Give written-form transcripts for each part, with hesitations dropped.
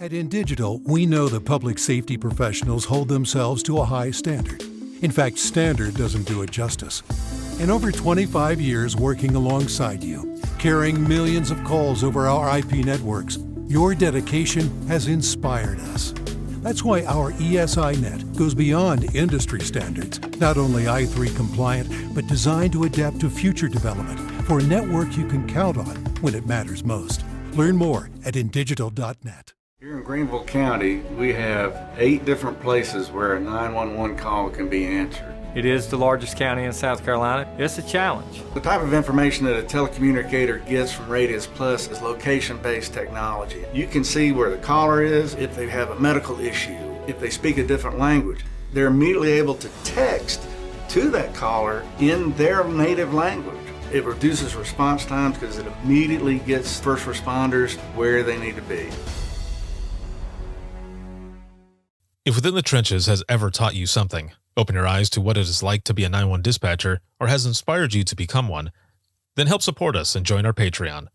At InDigital, we know the public safety professionals hold themselves to a high standard. In fact, standard doesn't do it justice. In over 25 years working alongside you, carrying millions of calls over our IP networks, your dedication has inspired us. That's why our ESI Net goes beyond industry standards, not only I3 compliant, but designed to adapt to future development for a network you can count on when it matters most. Learn more at indigital.net. Here in Greenville County, we have 8 different places where a 911 call can be answered. It is the largest county in South Carolina. It's a challenge. The type of information that a telecommunicator gets from Radius Plus is location-based technology. You can see where the caller is, if they have a medical issue, if they speak a different language. They're immediately able to text to that caller in their native language. It reduces response times because it immediately gets first responders where they need to be. If Within the Trenches has ever taught you something, open your eyes to what it is like to be a 911 dispatcher, or has inspired you to become one, then help support us and join our Patreon.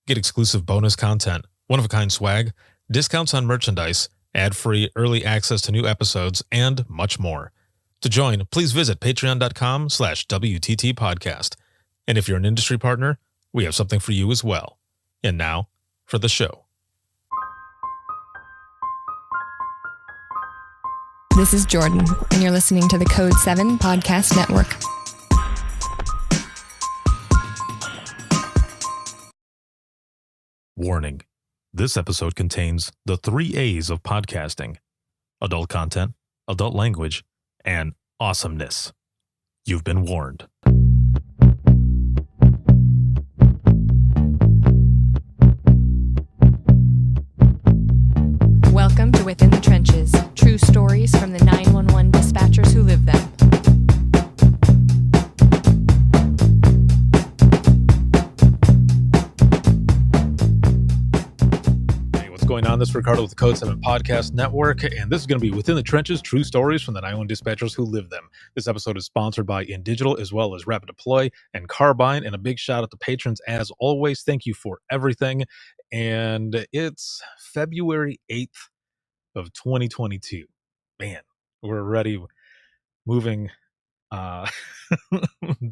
Get exclusive bonus content, one-of-a-kind swag, discounts on merchandise, ad-free early access to new episodes, and much more. To join, please visit patreon.com/WTT podcast. And if you're an industry partner, we have something for you as well. And now, for the show. This is Jordan, and you're listening to the Code 7 Podcast Network. Warning. This episode contains the 3 A's of podcasting: adult content, adult language, and awesomeness. You've been warned. Welcome to Within the Trenches, true stories from the 911 dispatchers who live them. Hey, what's going on? This is Ricardo with the Code 7 Podcast Network, and this is going to be Within the Trenches, true stories from the 911 dispatchers who live them. This episode is sponsored by InDigital as well as Rapid Deploy and Carbine, and a big shout out to patrons as always. Thank you for everything. And it's February 8th of 2022. Man, we're already moving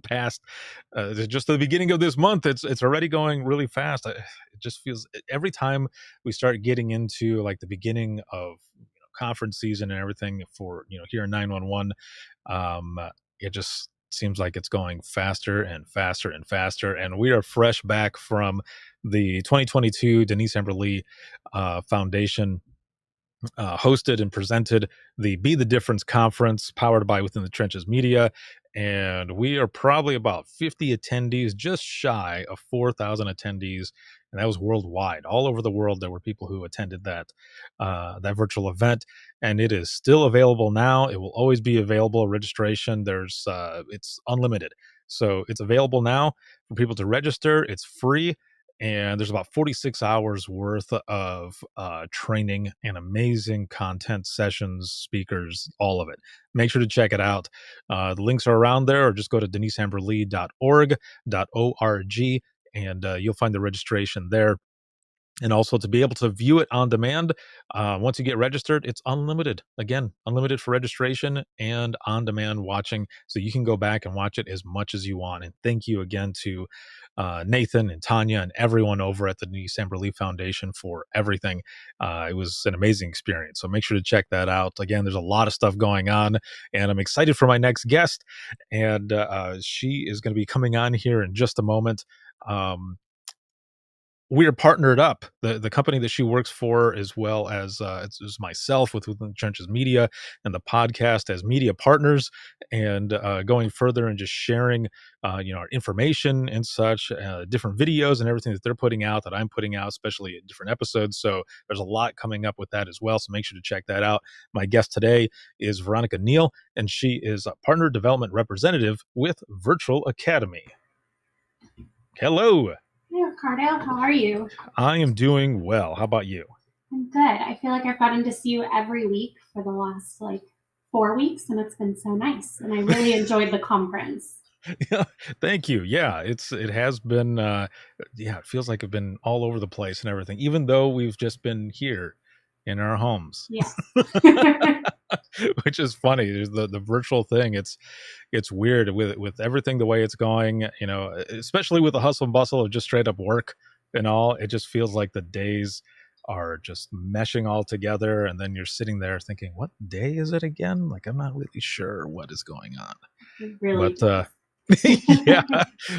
past just the beginning of this month. It's already going really fast. It just feels every time we start getting into like the beginning of conference season and everything for here in 911, it just seems like it's going faster and faster and faster. And we are fresh back from the 2022 Denise Amber Lee Foundation hosted and presented the Be the Difference Conference powered by Within the Trenches Media. And we are probably about 50 attendees, just shy of 4,000 attendees. And that was worldwide. All over the world, there were people who attended that virtual event. And it is still available now. It will always be available. Registration, it's unlimited. So it's available now for people to register. It's free. And there's about 46 hours worth of training and amazing content, sessions, speakers, all of it. Make sure to check it out. The links are around there, or just go to deniseamberlee.org, and you'll find the registration there. And also to be able to view it on demand, once you get registered, it's unlimited. Again, unlimited for registration and on-demand watching. So you can go back and watch it as much as you want. And thank you again to Nathan and Tanya and everyone over at the Denise Amber Lee Foundation for everything. It was an amazing experience. So make sure to check that out. Again, there's a lot of stuff going on, and I'm excited for my next guest. And she is going to be coming on here in just a moment. We are partnered up. The company that she works for, as well as it's myself with Within the Trenches Media and the podcast as media partners, and going further and just sharing our information and such, different videos and everything that they're putting out, that I'm putting out, especially in different episodes. So there's a lot coming up with that as well. So make sure to check that out. My guest today is Veronica Neal, and she is a partner development representative with Virtual Academy. Hello. Hey, Ricardo, how are you? I am doing well. How about you? I'm good. I feel like I've gotten to see you every week for the last 4 weeks, and it's been so nice. And I really enjoyed the conference. Yeah, thank you. Yeah, it has been. It feels like I've been all over the place and everything. Even though we've just been here in our homes. Yes. Which is funny. There's the virtual thing. It's weird with everything the way it's going, especially with the hustle and bustle of just straight up work and all. It just feels like the days are just meshing all together, and then you're sitting there thinking, what day is it again? Like, I'm not really sure what is going on. It really But yeah,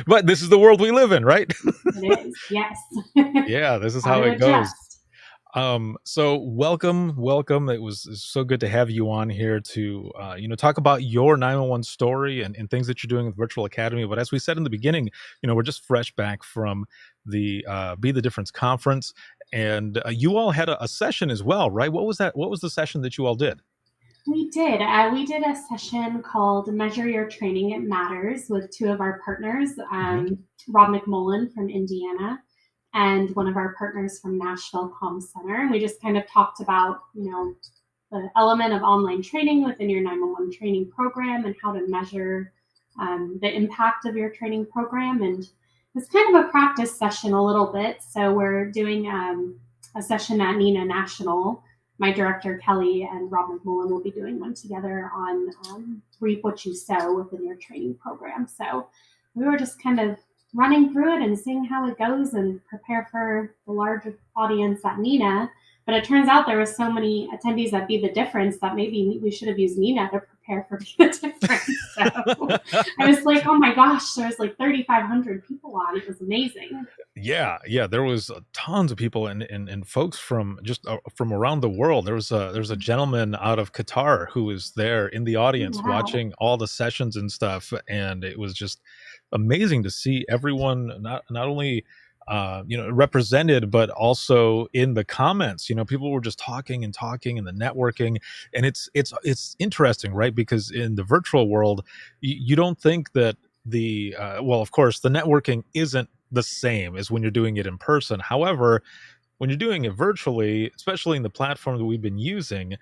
but this is the world we live in, right? it is. Yes. Yeah, this is How how to it goes. adjust. So welcome. It's so good to have you on here to, talk about your 911 story and things that you're doing with Virtual Academy. But as we said in the beginning, we're just fresh back from the Be the Difference conference, and you all had a session as well, right? What was that? What was the session that you all did? We did. We did a session called Measure Your Training, It Matters with two of our partners, Rob McMullen from Indiana and one of our partners from Nashville Comm Center. And we just kind of talked about, the element of online training within your 911 training program and how to measure the impact of your training program. And it's kind of a practice session a little bit. So we're doing a session at NINA National. My director, Kelly, and Rob McMullen will be doing one together on reap what you sow within your training program. So we were just kind of running through it and seeing how it goes and prepare for the larger audience at NINA. But it turns out there were so many attendees at Be the Difference that maybe we should have used NINA to prepare for Be the Difference. So I was like, oh my gosh, there was like 3,500 people on. It was amazing. Yeah, there was tons of people and folks from just from around the world. There was a gentleman out of Qatar who was there in the audience Wow. watching all the sessions and stuff, and it was just amazing to see everyone not only represented, but also in the comments. People were just talking and the networking, and it's interesting, right? Because in the virtual world, you don't think that of course, the networking isn't the same as when you're doing it in person. However, when you're doing it virtually, especially in the platform that we've been using,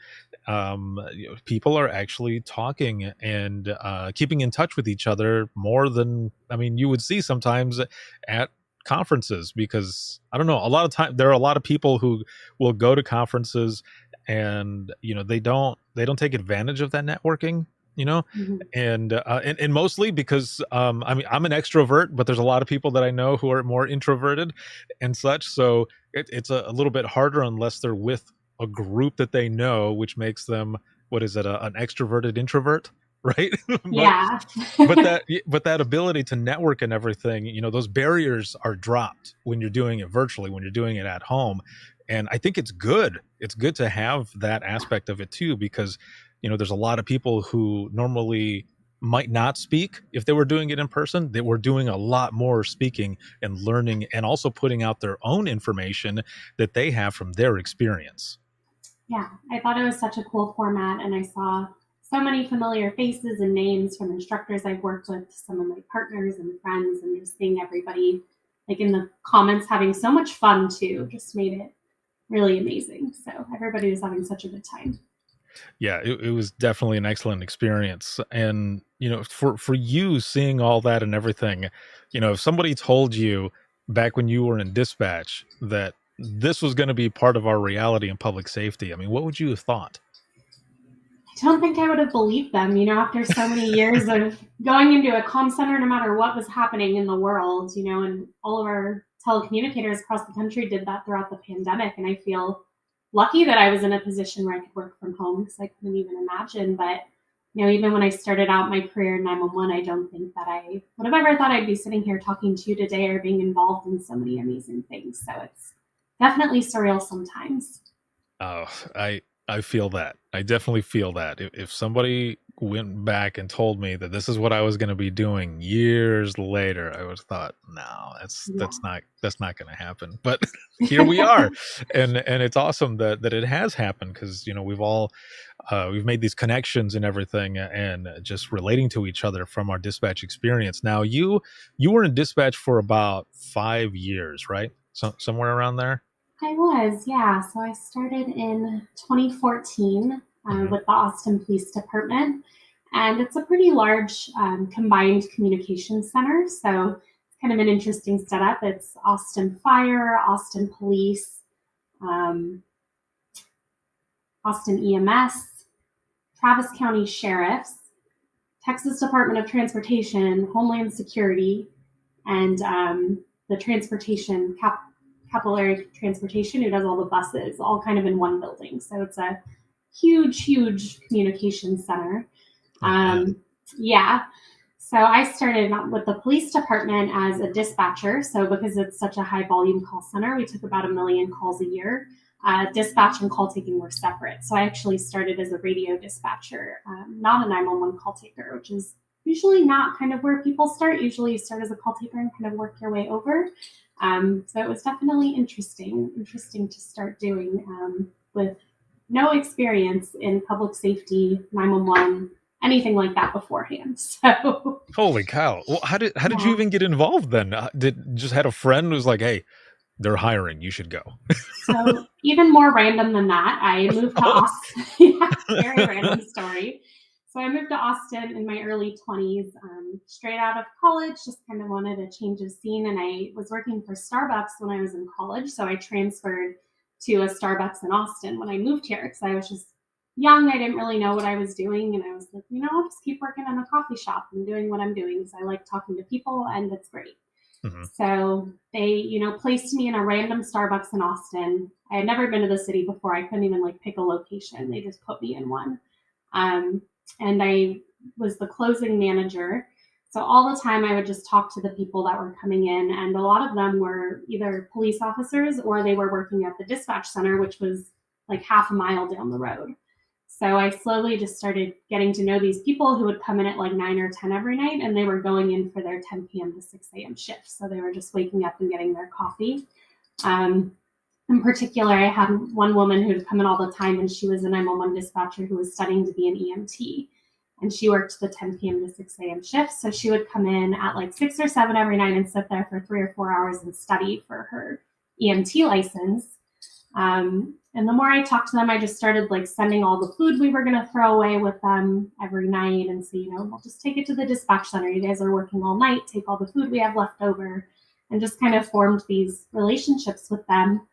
people are actually talking and keeping in touch with each other more than, you would see sometimes at conferences. Because I don't know, a lot of time there are a lot of people who will go to conferences and they don't take advantage of that networking. Mhm. And mostly because I'm an extrovert, but there's a lot of people that I know who are more introverted and such. So it's a little bit harder unless they're with a group that they know, which makes them, what is it, an extroverted introvert, right? Yeah. but that ability to network and everything, those barriers are dropped when you're doing it virtually, when you're doing it at home. And I think it's good. It's good to have that aspect of it too, because there's a lot of people who normally might not speak if they were doing it in person. They were doing a lot more speaking and learning, and also putting out their own information that they have from their experience. Yeah, I thought it was such a cool format, and I saw so many familiar faces and names from instructors I've worked with, some of my partners and friends, and just seeing everybody like in the comments having so much fun too just made it really amazing. So everybody was having such a good time. Yeah, it was definitely an excellent experience. And for you seeing all that and everything, if somebody told you back when you were in dispatch that this was going to be part of our reality in public safety, what would you have thought? I don't think I would have believed them, after so many years of going into a comm center, no matter what was happening in the world, and all of our telecommunicators across the country did that throughout the pandemic. And I feel lucky that I was in a position where I could work from home, because I couldn't even imagine. But, even when I started out my career in 911, I don't think that I would have ever thought I'd be sitting here talking to you today or being involved in so many amazing things. So it's definitely surreal sometimes. Oh, I feel that. I definitely feel that. If somebody went back and told me that this is what I was going to be doing years later, I would have thought, no, that's not going to happen. But here we are, and it's awesome that it has happened, because we've made these connections and everything, and just relating to each other from our dispatch experience. Now, you were in dispatch for about 5 years, right? So somewhere around there. I was, yeah. So I started in 2014 with the Austin Police Department, and it's a pretty large combined communications center. So it's kind of an interesting setup. It's Austin Fire, Austin Police, Austin EMS, Travis County Sheriffs, Texas Department of Transportation, Homeland Security, and the transportation, capillary transportation, who does all the buses, all kind of in one building. So it's a huge, huge communication center. Yeah. So I started with the police department as a dispatcher. So because it's such a high volume call center, we took about 1 million calls a year. Dispatch and call taking were separate. So I actually started as a radio dispatcher, not a 911 call taker, which is usually not kind of where people start. Usually you start as a call taker and kind of work your way over. So it was definitely interesting to start doing with no experience in public safety, 911, anything like that beforehand. So Holy cow! Well, how did you even get involved then? Did just had a friend who was like, "Hey, they're hiring. You should go." So even more random than that, I moved to Austin. Yeah, very random story. So I moved to Austin in my early 20s, straight out of college, just kind of wanted a change of scene. And I was working for Starbucks when I was in college. So I transferred to a Starbucks in Austin when I moved here because I was just young. I didn't really know what I was doing. And I was like, I'll just keep working in a coffee shop and doing what I'm doing because I like talking to people and it's great. Mm-hmm. So they, placed me in a random Starbucks in Austin. I had never been to the city before. I couldn't even pick a location. They just put me in one. And I was the closing manager. So all the time I would just talk to the people that were coming in. And a lot of them were either police officers or they were working at the dispatch center, which was half a mile down the road. So I slowly just started getting to know these people who would come in at 9 or 10 every night, and they were going in for their 10 p.m. to 6 a.m. shifts. So they were just waking up and getting their coffee. In particular, I had one woman who would come in all the time, and she was a 911 dispatcher who was studying to be an EMT. And she worked the 10 p.m. to 6 a.m. shifts. So she would come in at 6 or 7 every night and sit there for 3 or 4 hours and study for her EMT license. And the more I talked to them, I just started sending all the food we were going to throw away with them every night and say, we'll just take it to the dispatch center. You guys are working all night, take all the food we have left over, and just kind of formed these relationships with them.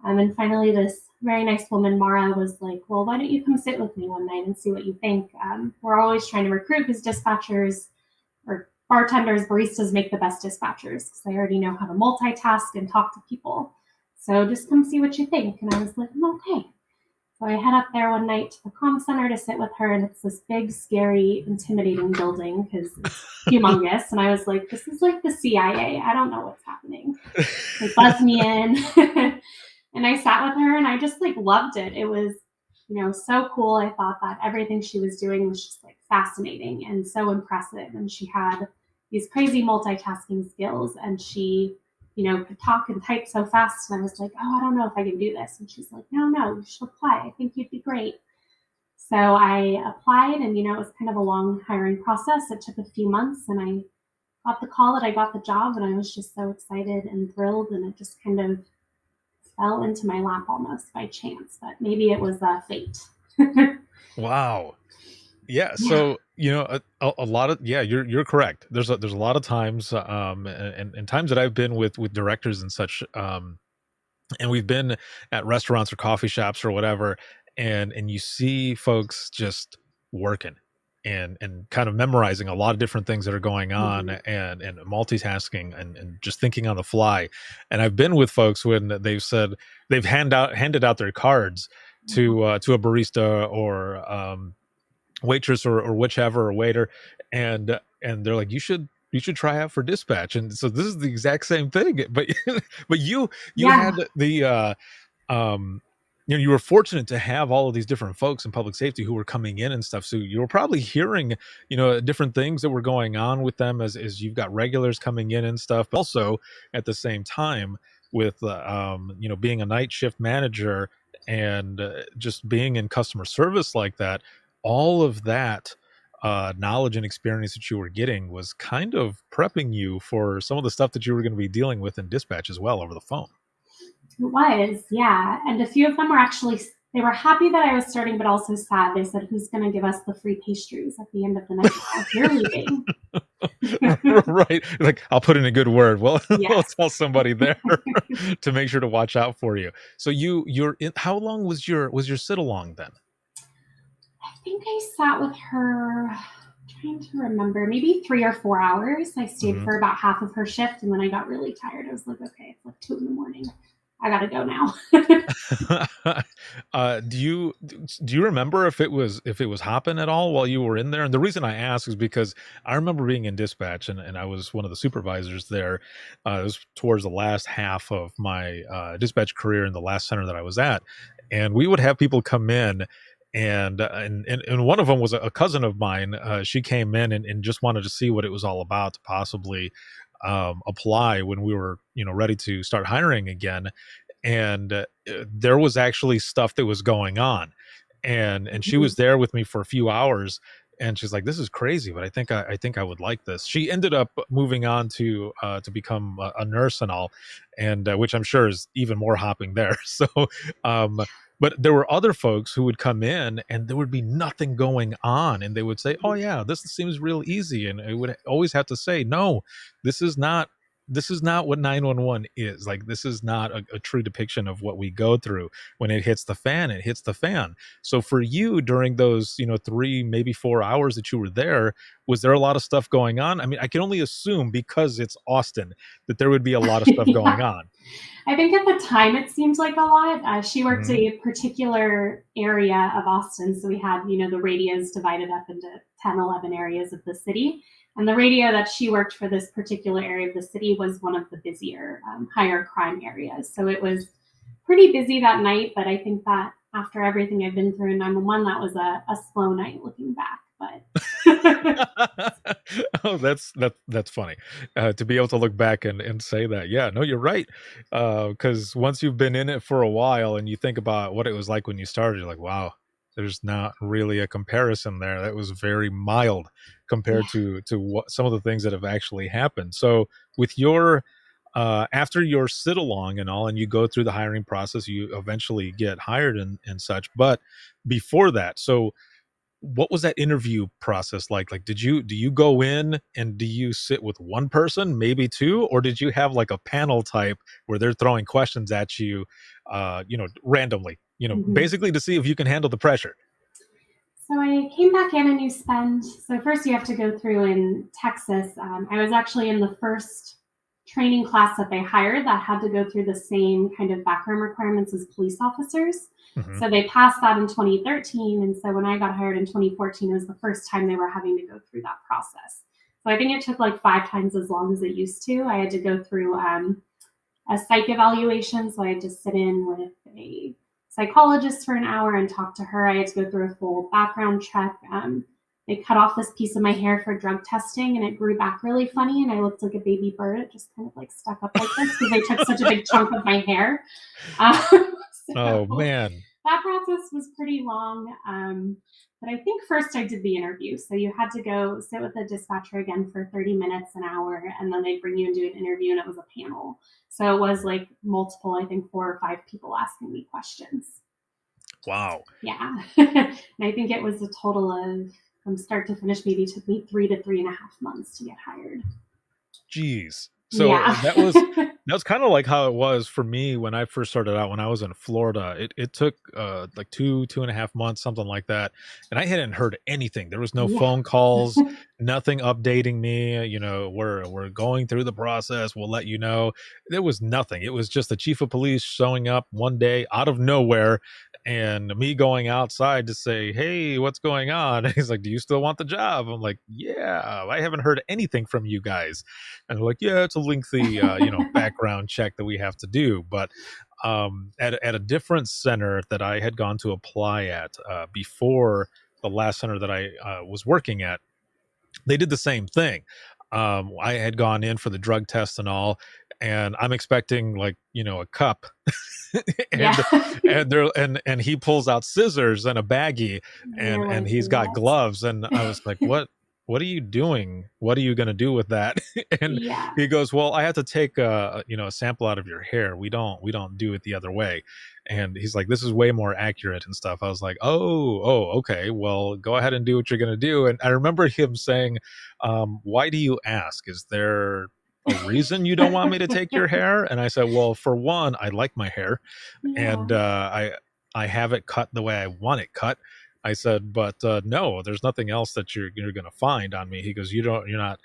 And finally, this very nice woman, Mara, was like, well, why don't you come sit with me one night and see what you think? We're always trying to recruit because dispatchers or bartenders, baristas make the best dispatchers because they already know how to multitask and talk to people. So just come see what you think. And I was like, okay. So I head up there one night to the comm center to sit with her. And it's this big, scary, intimidating building because it's humongous. And I was like, this is like the CIA. I don't know what's happening. They buzzed me in. And I sat with her and I just loved it. It was, so cool. I thought that everything she was doing was just fascinating and so impressive. And she had these crazy multitasking skills and she could talk and type so fast. And I was like, oh, I don't know if I can do this. And she's like, no, you should apply. I think you'd be great. So I applied and, it was kind of a long hiring process. It took a few months and I got the call that I got the job and I was just so excited and thrilled. And it just kind of fell into my lap almost by chance, but maybe it was fate. Wow. Yeah. So, a lot of, you're correct. There's a lot of times, and times that I've been with directors and such, and we've been at restaurants or coffee shops or whatever, and you see folks just working and kind of memorizing a lot of different things that are going on and multitasking and just thinking on the fly. And I've been with folks when they've said they've handed out their cards to a barista or waitress or whichever, or waiter, and they're like, you should try out for dispatch. And so this is the exact same thing, but you had the you were fortunate to have all of these different folks in public safety who were coming in and stuff. So you were probably hearing, different things that were going on with them as you've got regulars coming in and stuff. But also at the same time with, being a night shift manager and just being in customer service like that, all of that knowledge and experience that you were getting was kind of prepping you for some of the stuff that you were going to be dealing with in dispatch as well over the phone. It was, yeah. And a few of them were actually, They were happy that I was starting, but also sad. They said, "Who's going to give us the free pastries at the end of the night now if you're leaving?" Right. Like, I'll put in a good word. Well, we'll Yes. tell somebody there to make sure to watch out for you. So you're in, how long was your sit along then? I think I sat with her, trying to remember, maybe 3 or 4 hours. I stayed Mhm. for about half of her shift, and then I got really tired. I was like, okay, it's like 2 a.m. I gotta go now. Do you remember if it was hopping at all while you were in there? And the reason I ask is because I remember being in dispatch, and I was one of the supervisors there. It was towards the last half of my dispatch career in the last center that I was at, and we would have people come in. And one of them was a cousin of mine. She came in and just wanted to see what it was all about to possibly apply when we were ready to start hiring again. And there was actually stuff that was going on, and she was there with me for a few hours, and she's like, this is crazy, but I think I would like this. She ended up moving on to become a nurse and all, and which I'm sure is even more hopping there. So um but there were other folks who would come in and there would be nothing going on, and they would say, oh yeah, this seems real easy, and I would always have to say, no, this is not what 911 is. Like, this is not a true depiction of what we go through. When it hits the fan, it hits the fan. So for you, during those 3, maybe 4 hours that you were there, was there a lot of stuff going on? I mean, I can only assume, because it's Austin, that there would be a lot of stuff going Yeah. on. I think at the time it seemed like a lot. She worked Mhm. a particular area of Austin. So we had, the radios divided up into 10, 11 areas of the city. And the radio that she worked for this particular area of the city was one of the busier, higher crime areas. So it was pretty busy that night. But I think that after everything I've been through in 911, that was a slow night looking back. But Oh, that's funny, to be able to look back and say that. Yeah, no, you're right. Because once you've been in it for a while and you think about what it was like when you started, you're like, wow, there's not really a comparison there. That was very mild compared yeah. to what some of the things that have actually happened. So with your after your sit along and all, and you go through the hiring process, you eventually get hired and such. But before that, so what was that interview process like? Like, do you go in and do you sit with one person, maybe two, or did you have like a panel type where they're throwing questions at you, randomly, Mhm. basically to see if you can handle the pressure? So I came back in and so first you have to go through in Texas. I was actually in the first training class that they hired that had to go through the same kind of background requirements as police officers. Hmm. So they passed that in 2013. And so when I got hired in 2014, it was the first time they were having to go through that process. So I think it took like 5 times as long as it used to. I had to go through a psych evaluation. So I had to sit in with a psychologist for an hour and talk to her. I had to go through a full background check. They cut off this piece of my hair for drug testing, and it grew back really funny, and I looked like a baby bird. It just kind of like stuck up like this because they took such a big chunk of my hair. Oh So man. that process was pretty long. But I think first I did the interview. So you had to go sit with the dispatcher again for 30 minutes, an hour, and then they'd bring you and do an interview, and it was a panel. So it was like multiple, I think 4 or 5 people asking me questions. Wow. Yeah. And I think it was a total of, from start to finish, maybe took me 3 to 3.5 months to get hired. Jeez. So Yeah. that was kind of like how it was for me when I first started out when I was in Florida. It took like 2.5 months, something like that, and I hadn't heard anything. There was no Yeah. phone calls, nothing updating me. We're going through the process. We'll let you know. There was nothing. It was just the chief of police showing up one day out of nowhere, and me going outside to say, "Hey, what's going on?" And he's like, "Do you still want the job?" I'm like, "Yeah, I haven't heard anything from you guys." And they're like, yeah, it's a lengthy background check that we have to do. But at a different center that I had gone to apply at before the last center that I was working at, they did the same thing. I had gone in for the drug test and all, and I'm expecting, like, a cup. and Yeah. and he pulls out scissors and a baggie, You're and like, he's got what? gloves, and I was like, what what are you doing? What are you going to do with that? And Yeah. he goes, well, I have to take a sample out of your hair. We don't do it the other way. And he's like, this is way more accurate and stuff. I was like, oh, okay, well, go ahead and do what you're going to do. And I remember him saying, why do you ask? Is there a reason you don't want me to take your hair? And I said, well, for one, I like my hair, and I have it cut the way I want it cut. I said, but no, there's nothing else that you're going to find on me. He goes, you're not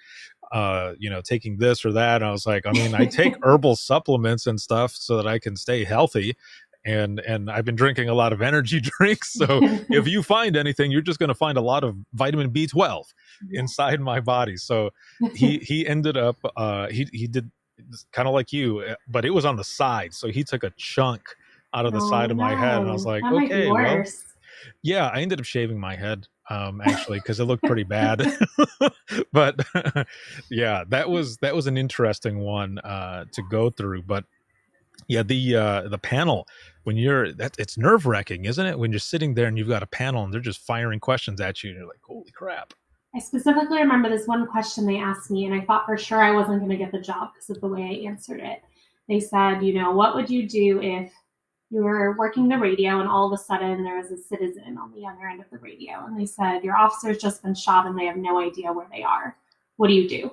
taking this or that. And I was like, I mean, I take herbal supplements and stuff so that I can stay healthy. And I've been drinking a lot of energy drinks. So if you find anything, you're just going to find a lot of vitamin B12 inside my body. So he ended up, he did kind of like you, but it was on the side. So he took a chunk out of the side of my head. And I was like, that might be okay, well, worse. yeah, I ended up shaving my head, actually, because it looked pretty bad. But yeah, that was an interesting one to go through. But yeah, the panel, when it's nerve wracking, isn't it? When you're sitting there and you've got a panel and they're just firing questions at you, and you're like, holy crap. I specifically remember this one question they asked me, and I thought for sure I wasn't going to get the job because of the way I answered it. They said, what would you do if you were working the radio and all of a sudden there was a citizen on the other end of the radio? And they said, your officer's just been shot and they have no idea where they are. What do you do?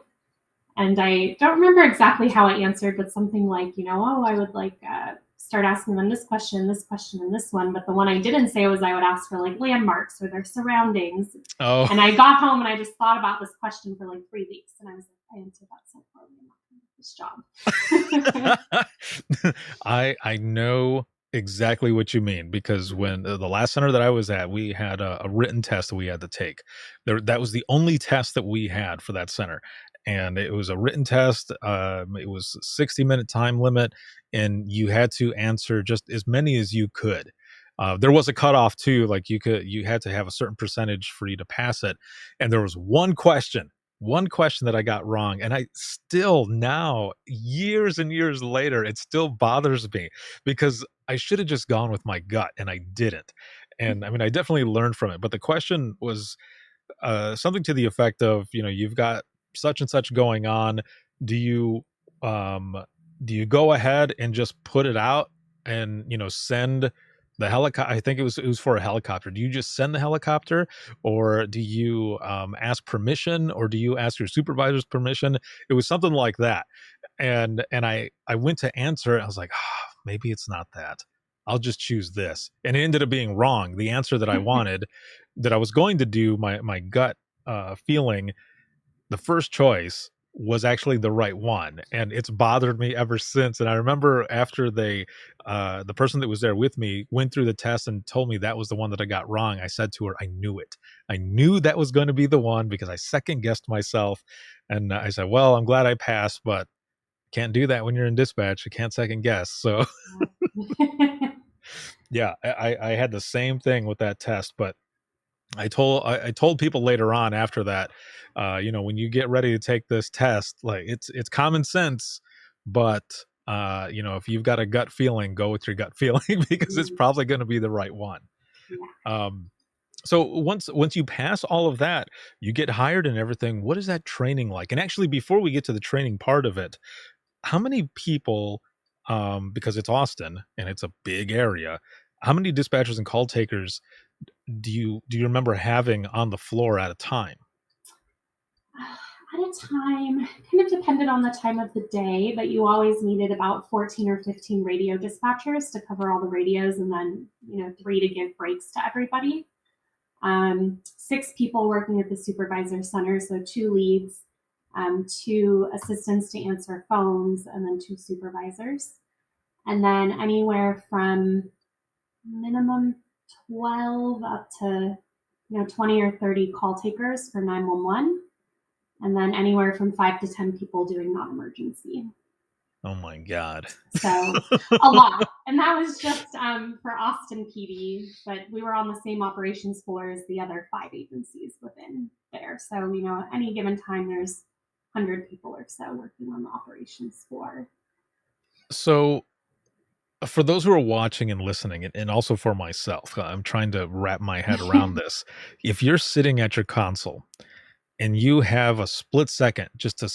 And I don't remember exactly how I answered, but something like, I would start asking them this question, and this one. But the one I didn't say was I would ask for like landmarks or their surroundings. Oh. And I got home and I just thought about this question for like 3 weeks. And I was like, I answered that so poorly. I'm not going to get this job. I know exactly what you mean, because when the last center that I was at, we had a written test that we had to take. That was the only test that we had for that center. And it was a written test. It was a 60-minute time limit, and you had to answer just as many as you could. There was a cutoff too, like you had to have a certain percentage for you to pass it. And there was one question that I got wrong, and I still now, years and years later, it still bothers me because I should have just gone with my gut, and I didn't. And I mean, I definitely learned from it. But the question was something to the effect of, you've got such and such going on. Do you go ahead and just put it out and send the helicopter? I think it was for a helicopter. Do you just send the helicopter, or do you ask permission, or do you ask your supervisor's permission? It was something like that. And I went to answer it. I was like, maybe it's not that. I'll just choose this. And it ended up being wrong. The answer that I wanted, that I was going to do, my gut feeling, the first choice was actually the right one, and it's bothered me ever since. And I remember after the person that was there with me went through the test and told me that was the one that I got wrong, I said to her, I knew it. I knew that was going to be the one because I second guessed myself. And I said, well, I'm glad I passed, but can't do that when you're in dispatch. You can't second guess. So yeah, I had the same thing with that test. But I told people later on after that, when you get ready to take this test, like it's common sense, but if you've got a gut feeling, go with your gut feeling because it's probably going to be the right one. So once you pass all of that, you get hired and everything. What is that training like? And actually, before we get to the training part of it, how many people, because it's Austin and it's a big area, how many dispatchers and call takers do you remember having on the floor at a time? At a time, kind of depended on the time of the day, but you always needed about 14 or 15 radio dispatchers to cover all the radios, and then 3 to give breaks to everybody. 6 people working at the supervisor center, so 2 leads, 2 assistants to answer phones, and then 2 supervisors. And then anywhere from minimum 12 up to 20 or 30 call takers for 911, and then anywhere from 5 to 10 people doing non-emergency. Oh my God. So a lot. And that was just for Austin PD, but we were on the same operations floor as the other 5 agencies within there. So, at any given time, there's 100 people or so working on the operations floor. So for those who are watching and listening, and also for myself, I'm trying to wrap my head around this. If you're sitting at your console and you have a split second just to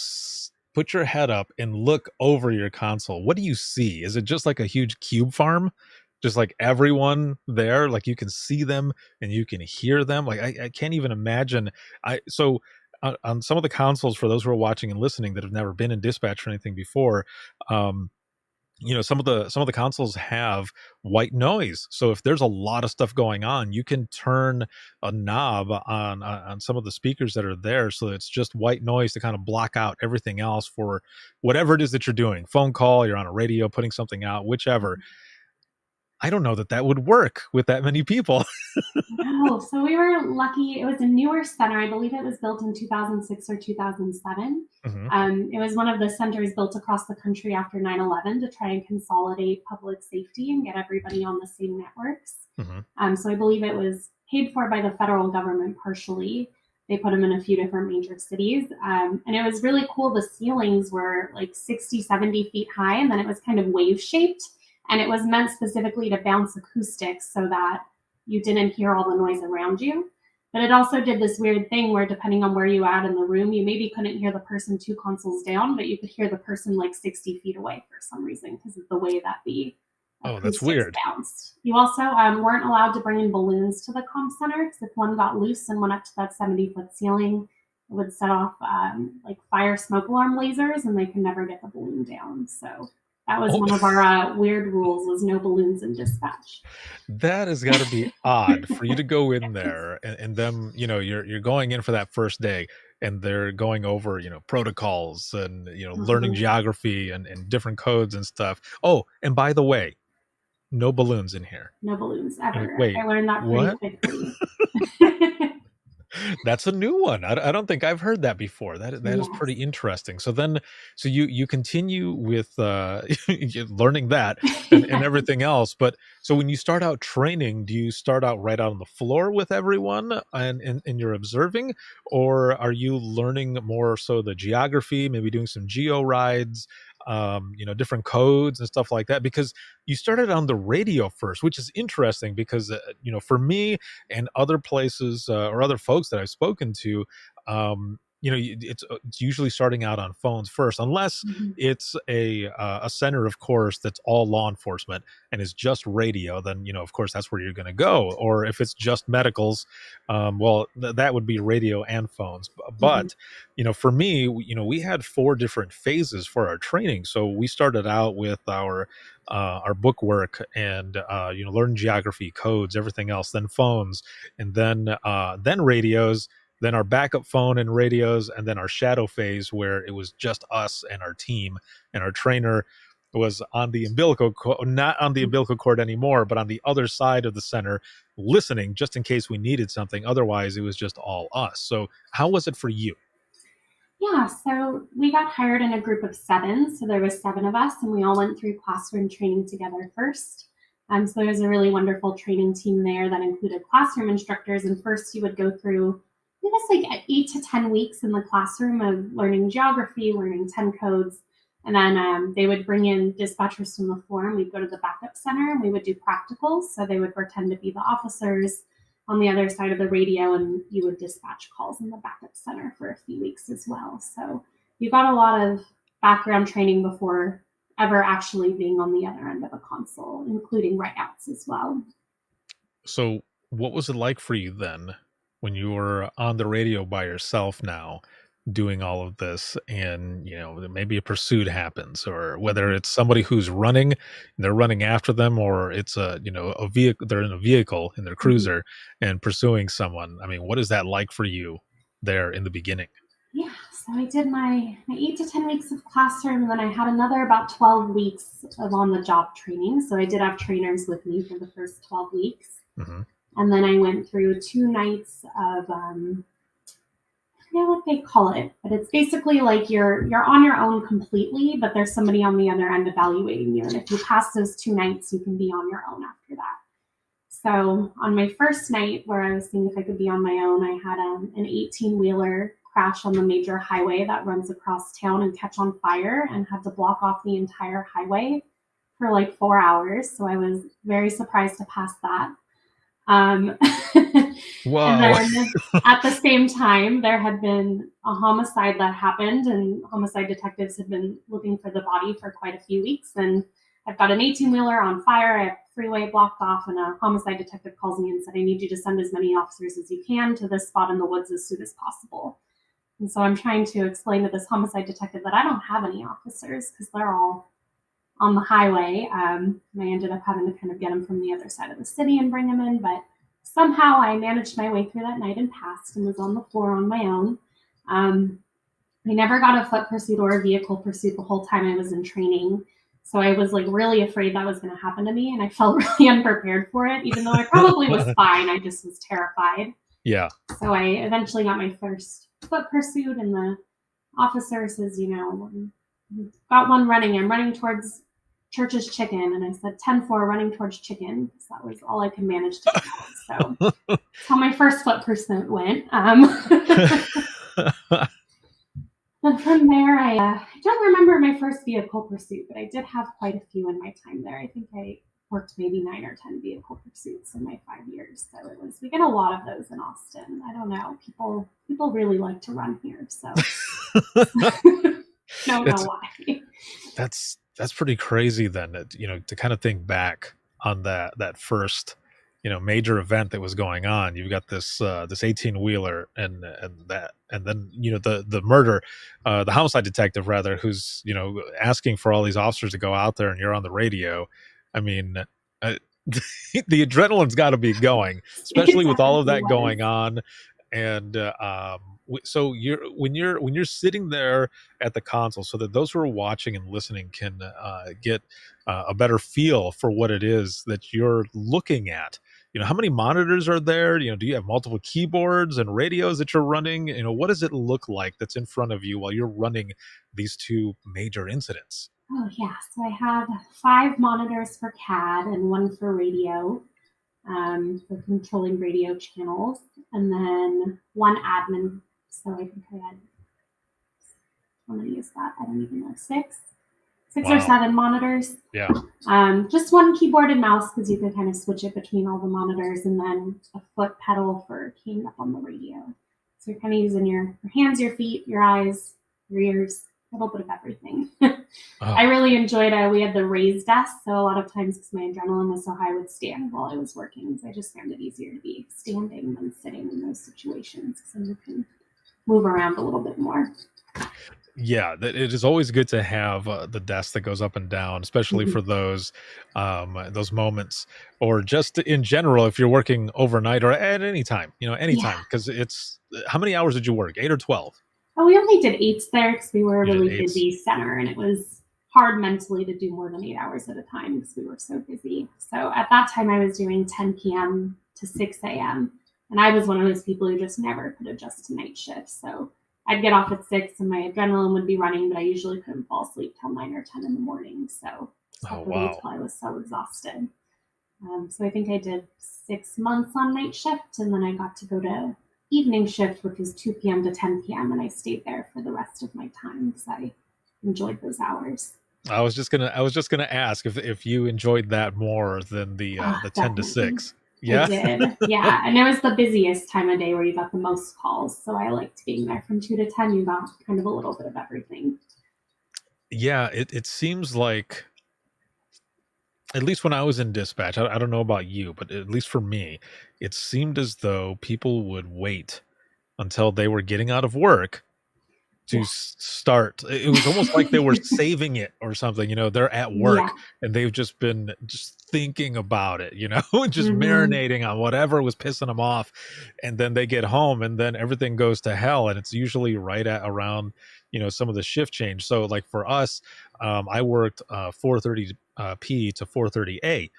put your head up and look over your console, what do you see? Is it just like a huge cube farm? Just like everyone there, like you can see them and you can hear them. Like I can't even imagine. On some of the consoles, for those who are watching and listening that have never been in dispatch or anything before, um, some of the consoles have white noise, so if there's a lot of stuff going on, you can turn a knob on some of the speakers that are there, so it's just white noise to kind of block out everything else for whatever it is that you're doing, phone call, you're on a radio putting something out, whichever. I don't know that would work with that many people. No, so we were lucky. It was a newer center. I believe it was built in 2006 or 2007. Hmm. It was one of the centers built across the country after 9/11 to try and consolidate public safety and get everybody on the same networks. Hmm. So I believe it was paid for by the federal government partially. They put them in a few different major cities. And it was really cool. The ceilings were like 60, 70 feet high, and then it was kind of wave shaped. And it was meant specifically to bounce acoustics so that you didn't hear all the noise around you. But it also did this weird thing where, depending on where you at in the room, you maybe couldn't hear the person 2 consoles down, but you could hear the person like 60 feet away for some reason because of the way that the Oh, that's acoustics weird. bounced. You also weren't allowed to bring in balloons to the comm center, because if one got loose and went up to that 70-foot ceiling, it would set off like fire smoke alarm lasers, and they could never get the balloon down. So that was Oh, one of our weird rules, was no balloons in dispatch. that has got to be odd for you to go in there and them, you're going in for that first day and they're going over, protocols and, learning geography and different codes and stuff. Oh, and by the way, no balloons in here. No balloons Like, ever. wait, I learned that pretty what? quickly. That's a new one. I don't think I've heard that before. That is Yes. pretty interesting. So you continue with learning that and Yes. everything else. But so when you start out training, do you start out right out on the floor with everyone and you're observing, or are you learning more so the geography, maybe doing some geo rides, different codes and stuff like that? Because you started on the radio first, which is interesting because for me and other places or other folks that I've spoken to, it's usually starting out on phones first, unless Mhm. it's a center, of course, that's all law enforcement and is just radio. Then of course, that's where you're going to go. Or if it's just medicals, well, that would be radio and phones. Mhm. But for me, we had 4 different phases for our training. So we started out with our book work and learn geography, codes, everything else, then phones, and then radios, then our backup phone and radios, and then our shadow phase where it was just us and our team, and our trainer was on the not on the umbilical cord anymore, but on the other side of the center, listening just in case we needed something. Otherwise, it was just all us. So how was it for you? Yeah, so we got hired in a group of 7. So there was 7 of us, and we all went through classroom training together first. So there was a really wonderful training team there that included classroom instructors. And first, you would go through, I guess, like 8 to 10 weeks in the classroom of learning geography, learning 10 codes. And then they would bring in dispatchers from the floor, and we'd go to the backup center, and we would do practicals. So they would pretend to be the officers on the other side of the radio, and you would dispatch calls in the backup center for a few weeks as well. So you got a lot of background training before ever actually being on the other end of a console, including write-outs as well. So what was it like for you then when you were on the radio by yourself now doing all of this, and maybe a pursuit happens, or whether it's somebody who's running and they're running after them, or it's a vehicle, they're in a vehicle in their Mhm. cruiser and pursuing someone. I mean, what is that like for you there in the beginning? Yeah, so I did my 8 to 10 weeks of classroom, and then I had another about 12 weeks of on-the-job training. So I did have trainers with me for the first 12 weeks. Hmm. And then I went through 2 nights of I forget what they call it, but it's basically like you're on your own completely, but there's somebody on the other end evaluating you. And if you pass those 2 nights, you can be on your own after that. So on my first night, where I was seeing if I could be on my own, I had an 18-wheeler crash on the major highway that runs across town and catch on fire, and had to block off the entire highway for like 4 hours. So I was very surprised to pass that. Um, Whoa. and then at the same time, there had been a homicide that happened, and homicide detectives had been looking for the body for quite a few weeks. And I've got an 18-wheeler on fire. I have freeway blocked off, and a homicide detective calls me and said, I need you to send as many officers as you can to this spot in the woods as soon as possible. And so I'm trying to explain to this homicide detective that I don't have any officers because they're all on the highway. And I ended up having to kind of get them from the other side of the city and bring them in. But somehow I managed my way through that night and passed and was on the floor on my own. I never got a foot pursuit or a vehicle pursuit the whole time I was in training. So I was like really afraid that was going to happen to me. And I felt really unprepared for it, even though I probably was fine. I just was terrified. Yeah. So I eventually got my first foot pursuit, and the officer says, got one running. I'm running towards Church's Chicken. And I said, 10-4, running towards Chicken. So that was all I could manage to do. So that's how my first foot pursuit went. And from there, I don't remember my first vehicle pursuit, but I did have quite a few in my time there. I think I worked maybe 9 or 10 vehicle pursuits in my 5 years. So we get a lot of those in Austin. I don't know. People really like to run here. So don't know why. That's pretty crazy then, to kind of think back on that first, major event that was going on. You've got this 18-wheeler and then the murder, the homicide detective rather, who's asking for all these officers to go out there, and you're on the radio. I mean, the adrenaline's got to be going, especially with all of that going on. And so when you're sitting there at the console, so that those who are watching and listening can get a better feel for what it is that you're looking at. How many monitors are there? Do you have multiple keyboards and radios that you're running? What does it look like that's in front of you while you're running these two major incidents? Oh yeah, so I have 5 monitors for CAD and 1 for radio, for controlling radio channels, and then 1 admin. So I think I had, how many is that? I don't even know, 6 Wow. or 7 monitors. Yeah. Just 1 keyboard and mouse because you can kind of switch it between all the monitors, and then a foot pedal for keying up on the radio. So you're kind of using your hands, your feet, your eyes, your ears, a little bit of everything. I really enjoyed it. We had the raised desk, so a lot of times because my adrenaline was so high, I would stand while I was working. So I just found it easier to be standing than sitting in those situations, so you can move around a little bit more. Yeah, it is always good to have the desk that goes up and down, especially for those moments, or just in general if you're working overnight or at any time, anytime. Because it's, how many hours did you work? 8 or 12? Oh, we only did 8s there because we were a You did really 8s. busy center, and it was hard mentally to do more than 8 hours at a time because we were so busy. So at that time, I was doing 10 p.m. to 6 a.m. And I was one of those people who just never could adjust to night shifts. So I'd get off at 6 and my adrenaline would be running, but I usually couldn't fall asleep till 9 or 10 in the morning. So until I was so exhausted. So I think I did 6 months on night shift, and then I got to go to evening shift, which was 2 p.m. to 10 p.m. and I stayed there for the rest of my time because I enjoyed those hours. I was just gonna ask if you enjoyed that more than the 10 to 6. Yeah. I did. Yeah. And it was the busiest time of day where you got the most calls. So I liked being there from 2 to 10. You got kind of a little bit of everything. Yeah, it seems like, at least when I was in dispatch, I don't know about you, but at least for me, it seemed as though people would wait until they were getting out of work to start. It was almost like they were saving it or something. They're at work and they've just been thinking about it, and just marinating on whatever was pissing them off. And then they get home and then everything goes to hell. And it's usually right at around, some of the shift change. So like for us, I worked 4:30 p to 4:30 a.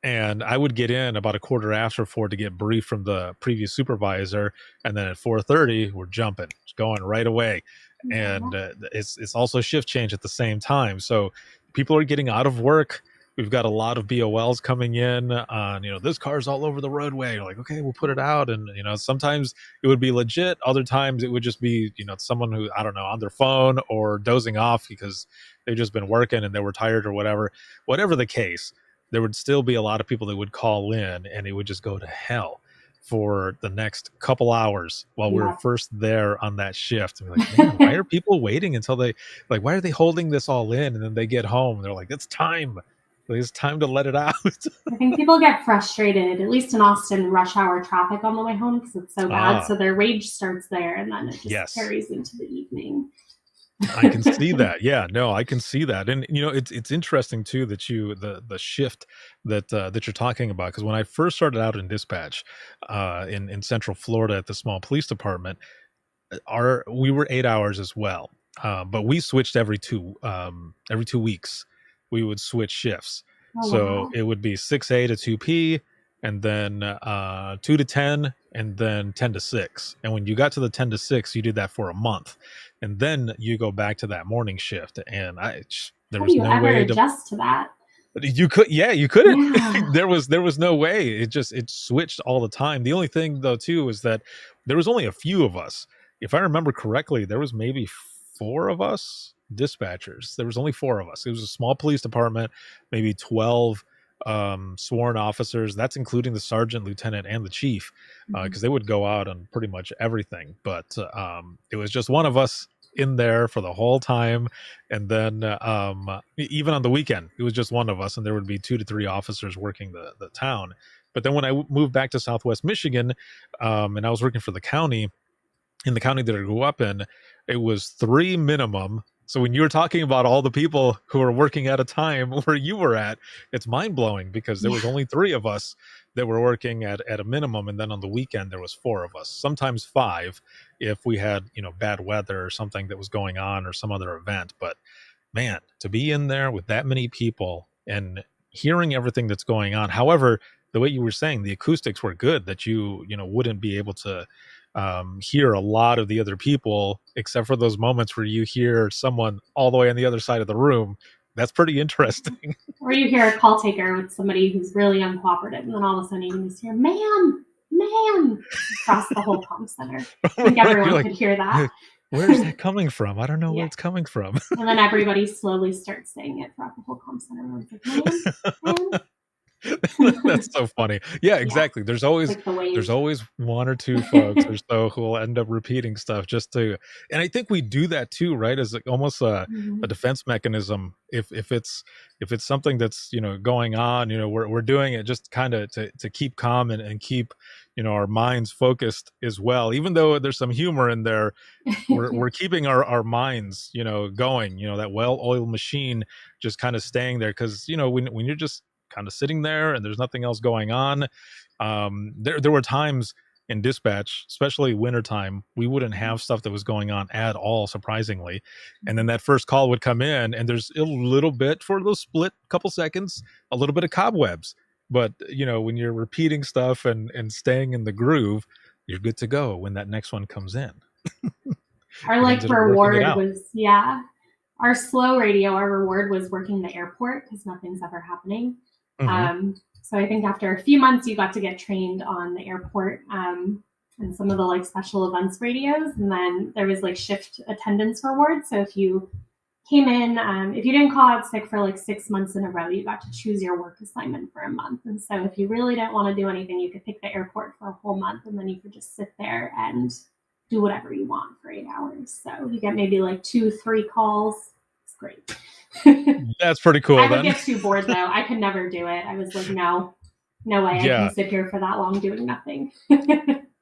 And I would get in about a quarter after 4 to get briefed from the previous supervisor. And then at 4:30, we're jumping, it's going right away. And it's also shift change at the same time. So people are getting out of work. We've got a lot of BOLs coming in on, this car's all over the roadway. You're like, okay, we'll put it out. And, sometimes it would be legit. Other times it would just be, someone who, I don't know, on their phone or dozing off because they've just been working and they were tired or whatever the case. there would still be a lot of people that would call in, and it would just go to hell for the next couple hours while we were first there on that shift. And we're like, man, why are people waiting until why are they holding this all in? And then they get home and they're like, it's time to let it out. I think people get frustrated, at least in Austin, rush hour traffic on the way home because it's so bad. So their rage starts there, and then it just carries into the evening. I can see that. Yeah, no, I can see that. And it's interesting too that the shift that you're talking about, because when I first started out in dispatch in Central Florida at the small police department, we were 8 hours as well. But we switched every 2 weeks. We would switch shifts. So it would be 6A to 2P, and then 2 to 10, and then 10 to 6. And when you got to the 10 to 6, you did that for a month, and then you go back to that morning shift. And there was no way to adjust to that. You couldn't. Yeah. there was no way. It switched all the time. The only thing though too is that there was only a few of us. If I remember correctly, there was maybe 4 of us dispatchers. There was only 4 of us. It was a small police department, maybe 12 sworn officers. That's including the sergeant, lieutenant, and the chief, because they would go out on pretty much everything. But it was just one of us in there for the whole time. And then even on the weekend, it was just one of us, and there would be 2 to 3 officers working the town. But then when I moved back to Southwest Michigan, and I was working for the county, in the county that I grew up in, it was 3 minimum. So when you were talking about all the people who were working at a time where you were at, it's mind-blowing, because there was only 3 of us that were working at a minimum. And then on the weekend, there was 4 of us, sometimes 5, if we had, bad weather or something that was going on or some other event. But man, to be in there with that many people and hearing everything that's going on. However, the way you were saying, the acoustics were good, that you wouldn't be able to hear a lot of the other people, except for those moments where you hear someone all the way on the other side of the room. That's pretty interesting. Or you hear a call taker with somebody who's really uncooperative, and then all of a sudden you can just hear, ma'am, across the whole comm center. I think everyone could hear that. Where's that coming from? I don't know where it's coming from. And then everybody slowly starts saying it throughout the whole comm center. Everyone's like, ma'am. That's so funny. Yeah, exactly. There's always there's always 1 or 2 folks or so who will end up repeating stuff just to, and I think we do that too, right? As almost a defense mechanism. If it's something that's going on, we're doing it just kind of to keep calm and keep our minds focused as well. Even though there's some humor in there, we're keeping our minds going. That well-oiled machine just kind of staying there, because when you're just kind of sitting there and there's nothing else going on. There were times in dispatch, especially wintertime, we wouldn't have stuff that was going on at all, surprisingly. And then that first call would come in, and there's a little bit, for those split couple seconds, a little bit of cobwebs. But, when you're repeating stuff and staying in the groove, you're good to go when that next one comes in. Our reward was, our slow radio, our reward was working the airport, because nothing's ever happening. So I think after a few months, you got to get trained on the airport and some of the special events radios. And then there was shift attendance reward. So if you came in, if you didn't call out sick for 6 months in a row, you got to choose your work assignment for a month. And so if you really didn't want to do anything, you could pick the airport for a whole month, and then you could just sit there and do whatever you want for 8 hours. So you get maybe 2-3 calls. It's great. That's pretty cool. I would get too bored though. I could never do it. I was like, no way. I can sit here for that long doing nothing.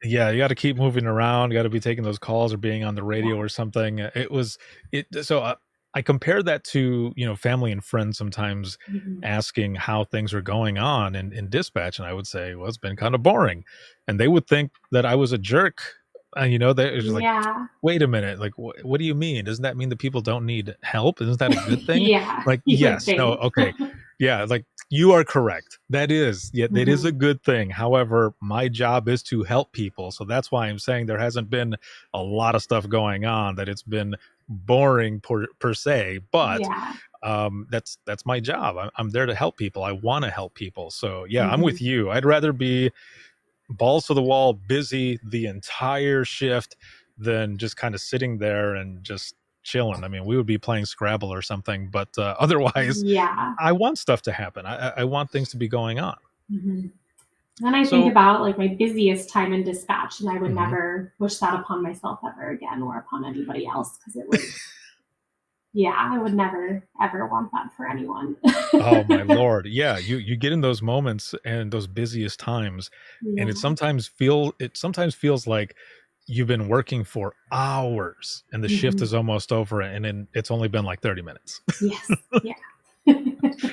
Yeah, you got to keep moving around. You got to be taking those calls or being on the radio or something. So I compare that to family and friends sometimes asking how things are going on in dispatch, and I would say, well, it's been kind of boring, and they would think that I was a jerk. They're just wait a minute, what do you mean? Doesn't that mean that people don't need help? Isn't that a good thing? Yes, no, okay. Yeah, you are correct. That is a good thing. However, my job is to help people. So that's why I'm saying there hasn't been a lot of stuff going on, that it's been boring per se, but that's my job. I'm there to help people. I want to help people. So I'm with you. I'd rather be balls to the wall, busy the entire shift, than just kind of sitting there and just chilling. I mean, we would be playing Scrabble or something, but otherwise, Yeah. I want stuff to happen. I want things to be going on. Mhm. Then I think So, about like my busiest time in dispatch, and I would mhm. never wish that upon myself ever again or upon anybody else because it was, yeah, I would never ever want that for anyone. Oh my lord. Yeah, you get in those moments and those busiest times, and Yeah. it sometimes feels like you've been working for hours and the shift Mhm. is almost over and then it's only been like 30 minutes. Yes. Yeah.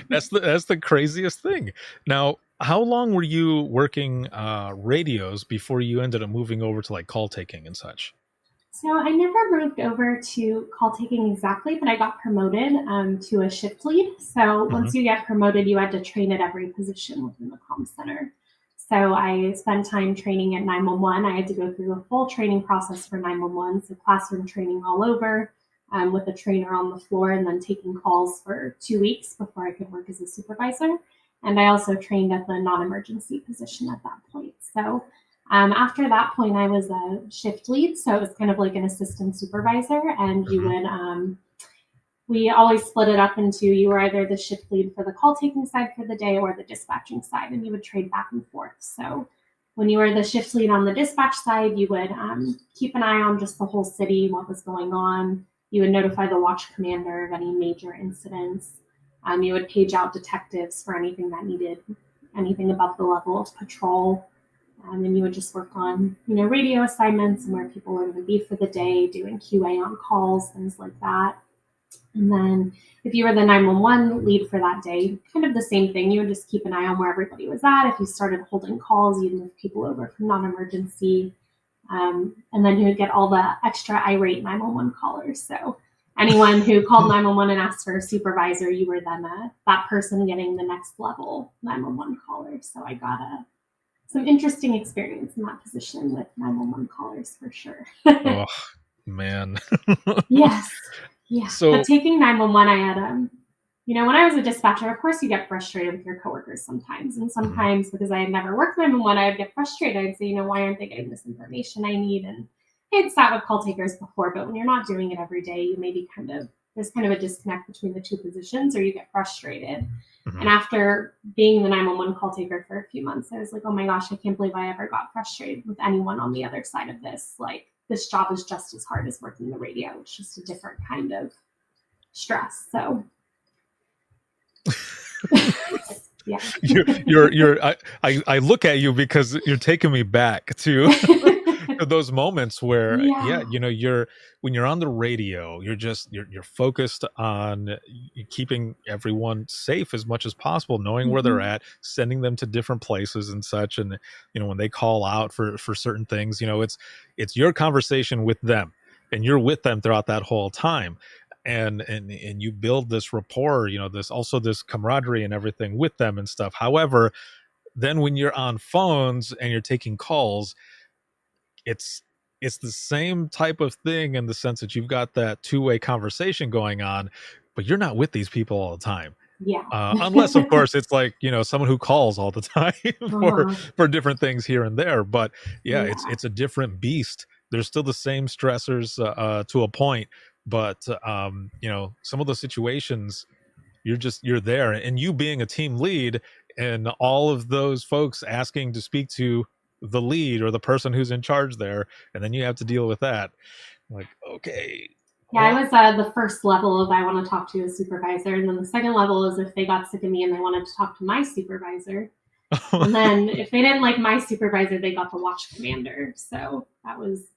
That's the craziest thing. Now, how long were you working radios before you ended up moving over to like call taking and such? So I never moved over to call taking exactly, but I got promoted to a shift lead. So Hmm. once you get promoted, you had to train at every position within the comm center. So I spent time training at 911. I had to go through the full training process for 911, so classroom training all over with a trainer on the floor, and then taking calls for 2 weeks before I could work as a supervisor. And I also trained at the non-emergency position at that point. So after that point, I was a shift lead, so it was kind of like an assistant supervisor, and you Hmm. would we always split it up into you were either the shift lead for the call taking side for the day or the dispatching side, and you would trade back and forth. So when you were the shift lead on the dispatch side, you would keep an eye on just the whole city, what was going on. You would notify the watch commander of any major incidents. You would page out detectives for anything that needed anything above the level of patrol. And you would just work on, radio assignments and where people were going to be for the day, doing QA on calls, things like that. And then if you were the 911 lead for that day, kind of the same thing. You would just keep an eye on where everybody was at. If you started holding calls, you'd move people over from non-emergency. And then you would get all the extra irate 911 callers. So anyone who called 911 and asked for a supervisor, you were then that person getting the next level 911 caller. So I got some interesting experience in that position with 911 callers for sure. Oh man. Yes. Yeah. But So, taking 911, I had, when I was a dispatcher, of course you get frustrated with your coworkers sometimes. And mhm. sometimes because I had never worked 911, I would get frustrated. I'd say, why aren't they getting this information I need? And I had sat with call takers before, but when you're not doing it every day, you maybe there's kind of a disconnect between the two positions or you get frustrated. And Mhm. after being the 911 call taker for a few months, I was like, oh my gosh, I can't believe I ever got frustrated with anyone on the other side of this. Like, this job is just as hard as working the radio. It's just a different kind of stress. So, yeah. I look at you because you're taking me back to to those moments where, yeah, Yeah. you're when you're on the radio, you're focused on keeping everyone safe as much as possible, knowing where they're Mhm. at, sending them to different places and such. And when they call out for certain things, it's your conversation with them, and you're with them throughout that whole time. And you build this rapport, this camaraderie and everything with them and stuff. However, then when you're on phones and you're taking calls, it's it's the same type of thing in the sense that you've got that two-way conversation going on, but you're not with these people all the time. Yeah. Unless, of course, it's like someone who calls all the time for Uh-huh. for different things here and there. But yeah, it's Yeah. it's a different beast. There's still the same stressors to a point, but some of the situations you're there, and you being a team lead and all of those folks asking to speak to the lead or the person who's in charge there, and then you have to deal with that. Like, okay, Yeah, I well. was the first level of I want to talk to a supervisor. And then the second level is if they got sick of me and they wanted to talk to my supervisor. And then if they didn't like my supervisor, they got the watch commander. So that was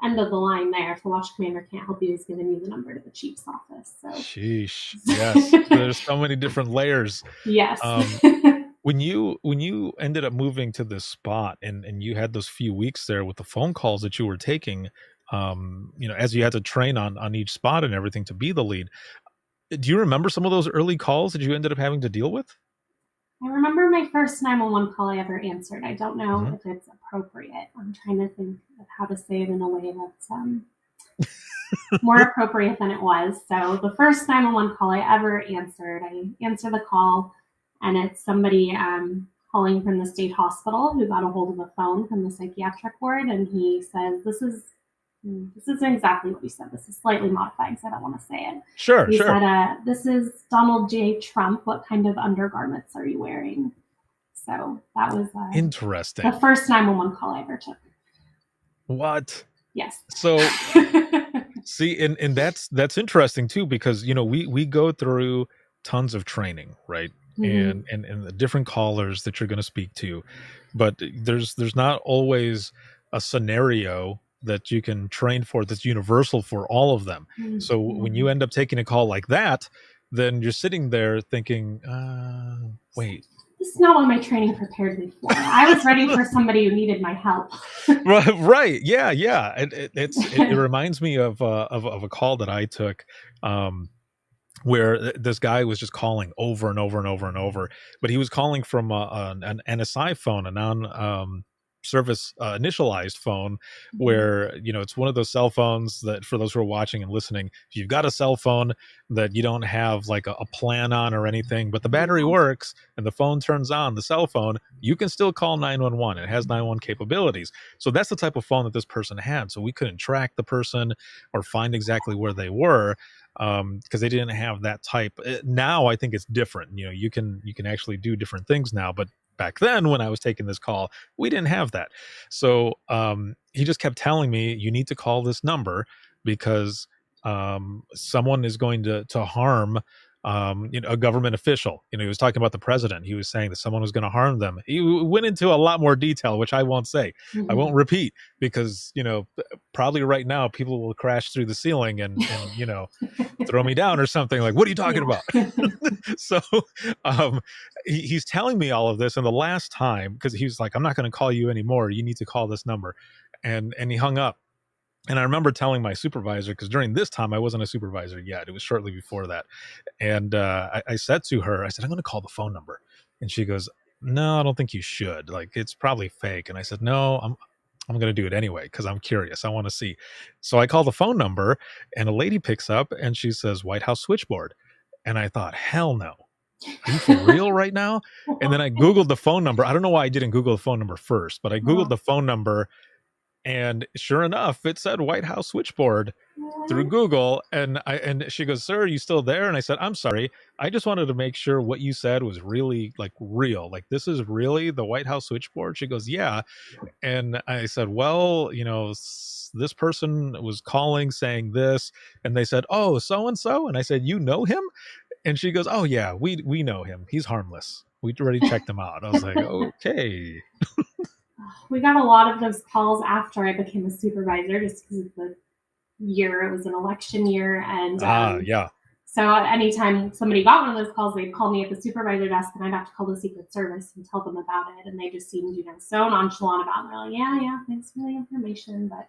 end of the line there. If the watch commander can't help you, he's giving you the number to the chief's office. So, Sheesh. Yes, there's so many different layers. yes. um when you ended up moving to this spot and you had those few weeks there with the phone calls that you were taking, as you had to train on each spot and everything to be the lead, do you remember some of those early calls that you ended up having to deal with? I remember my first 911 call I ever answered. I don't know Hmm. if it's appropriate. I'm trying to think of how to say it in a way that's more appropriate than it was. So the first 911 call I ever answered, I answer the call, and it's somebody calling from the state hospital who got a hold of a phone from the psychiatric ward, and he says, "This is This isn't exactly what he said. This is slightly modified because I don't want to say it. Sure, He sure. said, "This is Donald J. Trump. What kind of undergarments are you wearing?" So that was Interesting. the first 911 call I ever took. What? Yes. So see, and that's interesting too, because we go through tons of training, right? And the different callers that you're going to speak to, but there's not always a scenario that you can train for that's universal for all of them. So when you end up taking a call like that, then you're sitting there thinking, wait. This is not what my training prepared me for. I was ready for somebody who needed my help. Right. Yeah. It reminds me of a call that I took, where this guy was just calling over and over and over and over, but he was calling from an NSI phone, a non service initialized phone, where it's one of those cell phones that, for those who are watching and listening, if you've got a cell phone that you don't have like a plan on or anything, but the battery works and the phone turns on, the cell phone, you can still call 911. It has 911 capabilities. So that's the type of phone that this person had. So we couldn't track the person or find exactly where they were, because they didn't have that type. Now I think it's different. You can actually do different things now, but back then when I was taking this call, we didn't have that. So he just kept telling me, you need to call this number because someone is going to harm a government official. He was talking about the president. He was saying that someone was going to harm them. He went into a lot more detail, which I won't say. I won't repeat, because probably right now people will crash through the ceiling and throw me down or something. Like, what are you talking about? So he's telling me all of this, and the last time, because he was like, I'm not going to call you anymore, you need to call this number, and he hung up. And I remember telling my supervisor, because during this time I wasn't a supervisor yet, it was shortly before that, and I said to her, I said, I'm going to call the phone number. And she goes, no, I don't think you should, like, it's probably fake. And I said, no, I'm going to do it anyway, because I'm curious, I want to see. So I call the phone number, and a lady picks up and she says, White House switchboard. And I thought, hell no, are you for real right now? And then I Googled the phone number. I don't know why I didn't Google the phone number first, but I Googled the phone number, and sure enough, it said White House switchboard through Google. And she goes, sir, are you still there? And I said, I'm sorry, I just wanted to make sure what you said was really, like, real. Like, this is really the White House switchboard? She goes, yeah. And I said, well, this person was calling saying this. And they said, oh, so-and-so. And I said, you know him? And she goes, oh yeah, we know him. He's harmless. We already checked him out. I was like, okay. We got a lot of those calls after I became a supervisor, just because of the year. It was an election year. And yeah. So anytime somebody got one of those calls, they'd call me at the supervisor desk, and I'd have to call the Secret Service and tell them about it. And they just seemed, so nonchalant about it. They're like, yeah, thanks for the information. But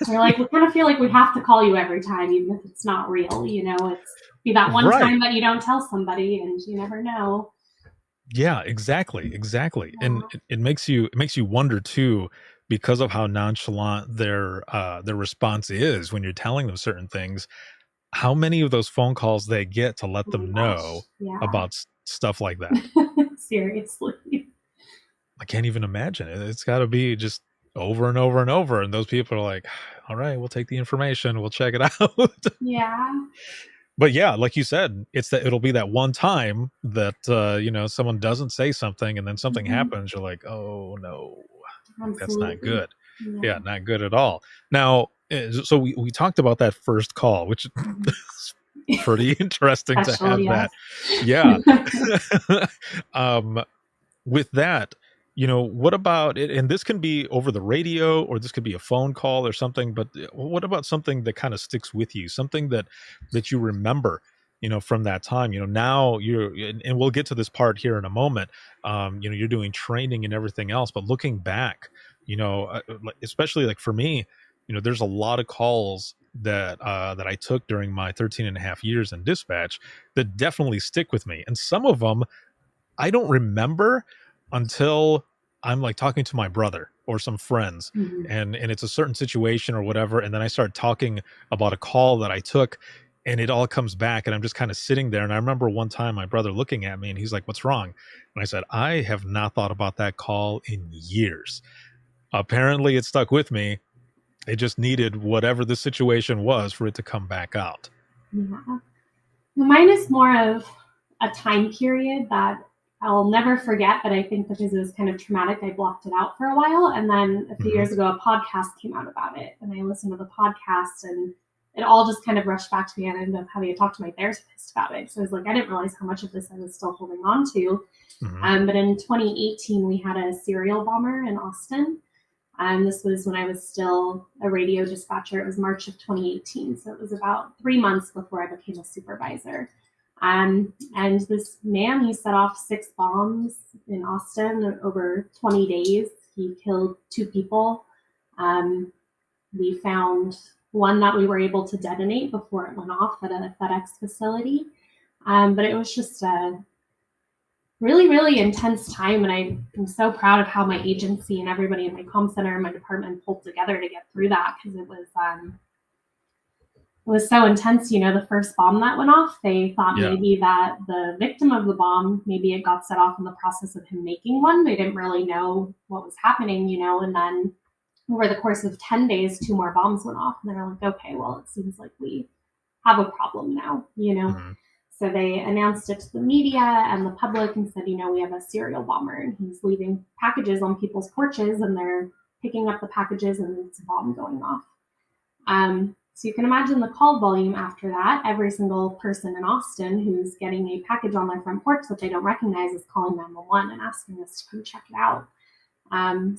they're like, we kind of feel like we have to call you every time, even if it's not real. It's be that one time that you don't tell somebody, and you never know. Yeah, exactly. Yeah. And it makes you wonder too, because of how nonchalant their response is when you're telling them certain things, how many of those phone calls they get to let them know about stuff like that. Seriously. I can't even imagine it. It's got to be just over and over and over. And those people are like, all right, we'll take the information. We'll check it out. Yeah. But yeah, like you said, it'll be that one time that, someone doesn't say something and then something happens. You're like, oh no, Absolutely. that's not good. Yeah, not good at all. Now, so we talked about that first call, which is pretty interesting to have that. Yeah. With that, what about it? And this can be over the radio, or this could be a phone call or something, but what about something that kind of sticks with you, something that you remember, from that time? Now and we'll get to this part here in a moment. You're doing training and everything else, but looking back, especially like for me, there's a lot of calls that I took during my 13 and a half years in dispatch that definitely stick with me. And some of them I don't remember until I'm like talking to my brother or some friends, and it's a certain situation or whatever. And then I start talking about a call that I took, and it all comes back, and I'm just kind of sitting there. And I remember one time my brother looking at me and he's like, what's wrong? And I said, I have not thought about that call in years. Apparently it stuck with me. They just needed whatever the situation was for it to come back out. Yeah. Mine is more of a time period that I'll never forget, but I think because it was kind of traumatic, I blocked it out for a while. And then a few years ago, a podcast came out about it. And I listened to the podcast, and it all just kind of rushed back to me. And I ended up having to talk to my therapist about it. So I was like, I didn't realize how much of this I was still holding on to. But in 2018, we had a serial bomber in Austin. This was when I was still a radio dispatcher. It was March of 2018. So it was about 3 months before I became a supervisor. And this man, he set off 6 bombs in Austin over 20 days. He killed 2 people. We found one that we were able to detonate before it went off at a FedEx facility. But it was just a really, really intense time. And I'm so proud of how my agency and everybody in my comm center and my department pulled together to get through that, because it was so intense. The first bomb that went off, they thought maybe that the victim of the bomb, maybe it got set off in the process of him making one. They didn't really know what was happening, and then over the course of 10 days, 2 more bombs went off. And they're like, okay, well, it seems like we have a problem now, So they announced it to the media and the public and said, we have a serial bomber, and he's leaving packages on people's porches, and they're picking up the packages, and it's a bomb going off. So you can imagine the call volume after that. Every single person in Austin who's getting a package on their front porch that they don't recognize is calling 911 and asking us to come check it out.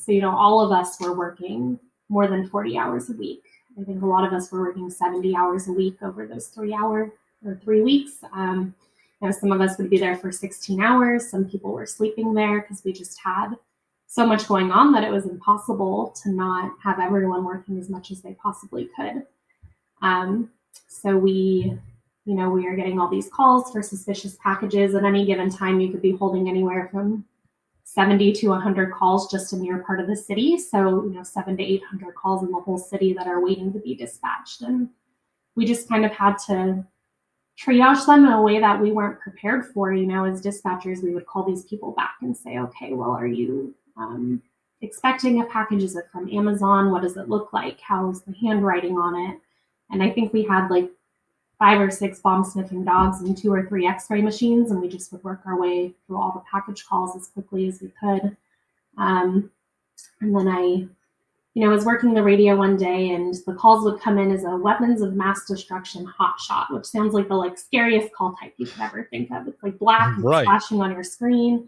So, all of us were working more than 40 hours a week. I think a lot of us were working 70 hours a week over those 3 weeks. Some of us would be there for 16 hours. Some people were sleeping there because we just had so much going on that it was impossible to not have everyone working as much as they possibly could. So we are getting all these calls for suspicious packages. At any given time, you could be holding anywhere from 70 to 100 calls just in your part of the city. So, 700 to 800 calls in the whole city that are waiting to be dispatched. And we just kind of had to triage them in a way that we weren't prepared for. As dispatchers, we would call these people back and say, okay, well, are you expecting a package? Is it from Amazon? What does it look like? How's the handwriting on it? And I think we had like 5 or 6 bomb sniffing dogs and 2 or 3 x-ray machines, and we just would work our way through all the package calls as quickly as we could. And then I was working the radio one day, and the calls would come in as a weapons of mass destruction hotshot, which sounds like the scariest call type you could ever think of. It's like black and flashing on your screen.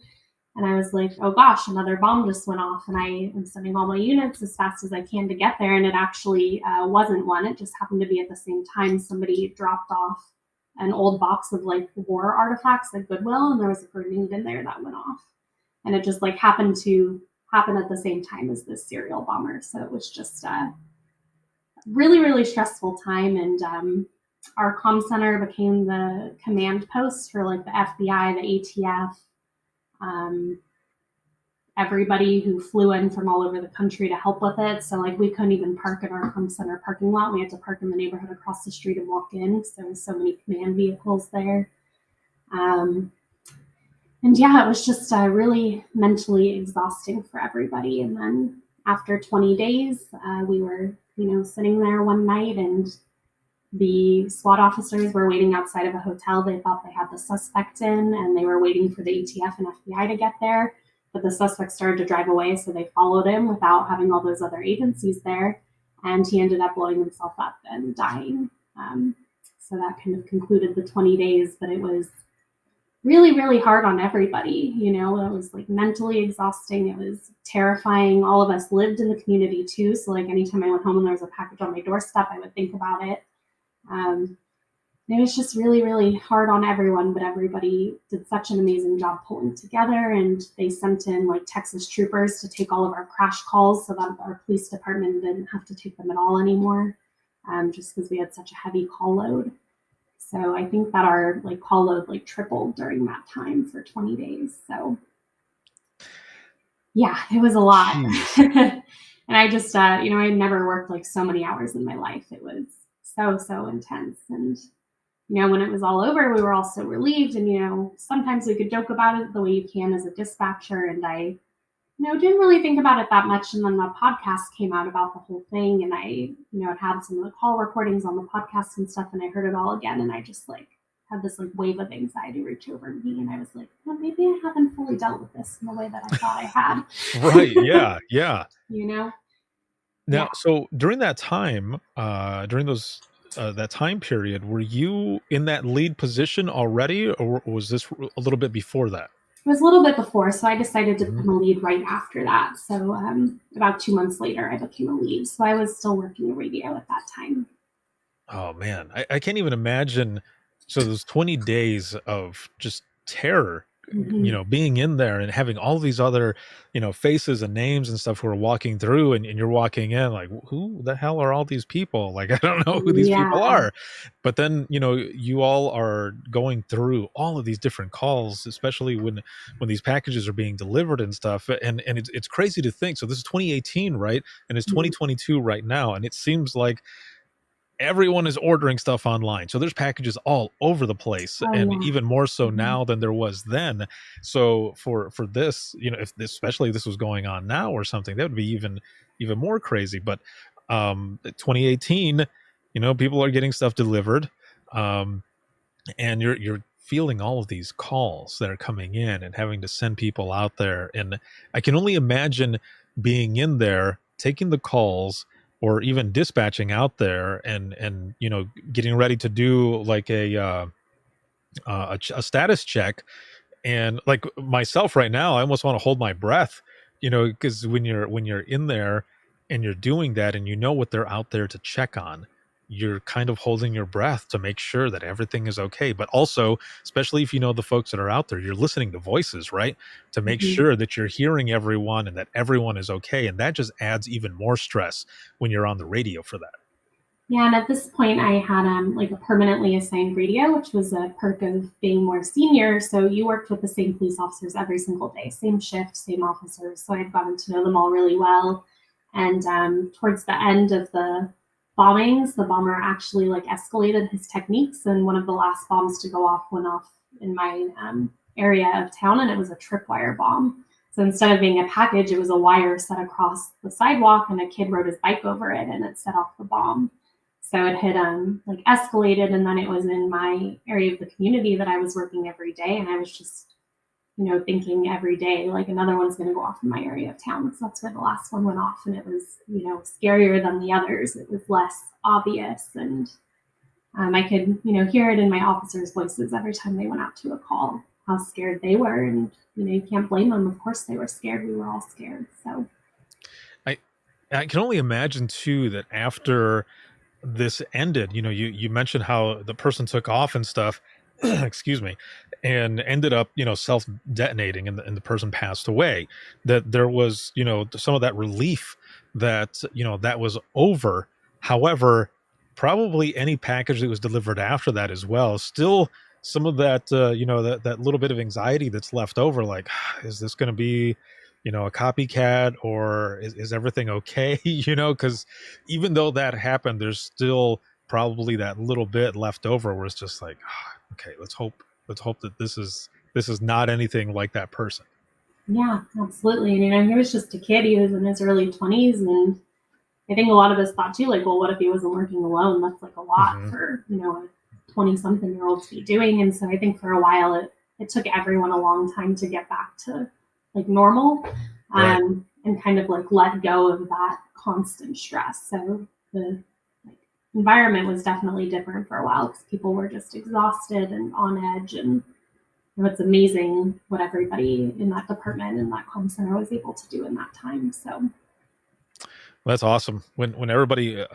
And I was like, oh gosh, another bomb just went off, and I am sending all my units as fast as I can to get there. And it actually wasn't one. It just happened to be at the same time somebody dropped off an old box of war artifacts at Goodwill, and there was a grenade in there that went off. And it just happened to happen at the same time as this serial bomber. So it was just a really, really stressful time. And our comm center became the command post for the FBI, the ATF, everybody who flew in from all over the country to help with it. So we couldn't even park in our comm center parking lot. We had to park in the neighborhood across the street and walk in. So there was so many command vehicles there. And yeah, it was just really mentally exhausting for everybody. And then after 20 days, we were, sitting there one night, and the SWAT officers were waiting outside of a hotel. They thought they had the suspect in, and they were waiting for the ATF and FBI to get there. But the suspect started to drive away, so they followed him without having all those other agencies there. And he ended up blowing himself up and dying. So that kind of concluded the 20 days, but it was really, really hard on everybody. It was mentally exhausting. It was terrifying. All of us lived in the community too. So anytime I went home and there was a package on my doorstep, I would think about it. It was just really, really hard on everyone, but everybody did such an amazing job pulling together, and they sent in Texas troopers to take all of our crash calls so that our police department didn't have to take them at all anymore, just because we had such a heavy call load. So I think that our call load tripled during that time for 20 days. So yeah, it was a lot. And I just, I never worked so many hours in my life. It was so intense. And, when it was all over, we were all so relieved. And, sometimes we could joke about it the way you can as a dispatcher. And I No, didn't really think about it that much. And then the podcast came out about the whole thing. And I, had had some of the call recordings on the podcast and stuff. And I heard it all again. And I just had this wave of anxiety reach over me. And I was like, well, maybe I haven't fully dealt with this in the way that I thought I had. Right. Yeah. Yeah. Yeah. Now, so during that time, during those that time period, were you in that lead position already, or was this a little bit before that? It was a little bit before, so I decided to Mhm. become a lead right after that. So about 2 months later, I became a lead. So I was still working the radio at that time. Oh man, I can't even imagine. So those 20 days of just terror, Mhm. being in there and having all these other, faces and names and stuff who are walking through, and you're walking in like, who the hell are all these people? Like, I don't know who these people Yeah. are. But then, you all are going through all of these different calls, especially when these packages are being delivered and stuff. And it's crazy to think. So this is 2018, right? And it's Mhm. 2022 right now. And it seems like everyone is ordering stuff online. So there's packages all over the place, Oh, and yeah. even more so Mhm. now than there was then. So for this, if this, especially if this was going on now or something, that would be even more crazy. But 2018, people are getting stuff delivered, um, and you're feeling all of these calls that are coming in and having to send people out there. And I can only imagine being in there taking the calls, or even dispatching out there, and getting ready to do like a status check. And like myself right now, I almost want to hold my breath, because when you're in there and you're doing that, and what they're out there to check on, you're kind of holding your breath to make sure that everything is okay. But also, especially if the folks that are out there, you're listening to voices, right? To make Mhm. sure that you're hearing everyone and that everyone is okay. And that just adds even more stress when you're on the radio for that. Yeah, and at this point, I had a permanently assigned radio, which was a perk of being more senior. So you worked with the same police officers every single day, same shift, same officers. So I'd gotten to know them all really well. And towards the end of the bombings, the bomber actually escalated his techniques, and one of the last bombs to go off went off in my area of town, and it was a tripwire bomb. So instead of being a package, it was a wire set across the sidewalk, and a kid rode his bike over it, and it set off the bomb. So it had escalated, and then it was in my area of the community that I was working every day, and I was just thinking every day another one's going to go off in my area of town. So that's where the last one went off, and it was scarier than the others. It was less obvious, and I could hear it in my officers' voices every time they went out to a call, how scared they were, and you can't blame them. Of course they were scared. We were all scared. So I I can only imagine too that after this ended, you mentioned how the person took off and stuff, excuse me, and ended up, self detonating, and the person passed away. That there was, some of that relief that, that was over. However, probably any package that was delivered after that as well, still some of that, that little bit of anxiety that's left over. Like, is this going to be, a copycat, or is everything okay? Because even though that happened, there's still probably that little bit left over where it's just like, okay, let's hope that this is not anything like that person. yeah, absolutely. And he was just a kid. He was in his early 20s, and I think a lot of us thought too, well, what if he wasn't working alone? That's a lot Hmm. for a 20-something-year-old to be doing. And so I think for a while it took everyone a long time to get back to normal, Right. and kind of let go of that constant stress. So the like, environment was definitely different for a while because people were just exhausted and on edge. And it's amazing what everybody in that department and that comm center was able to do in that time. So That's awesome when everybody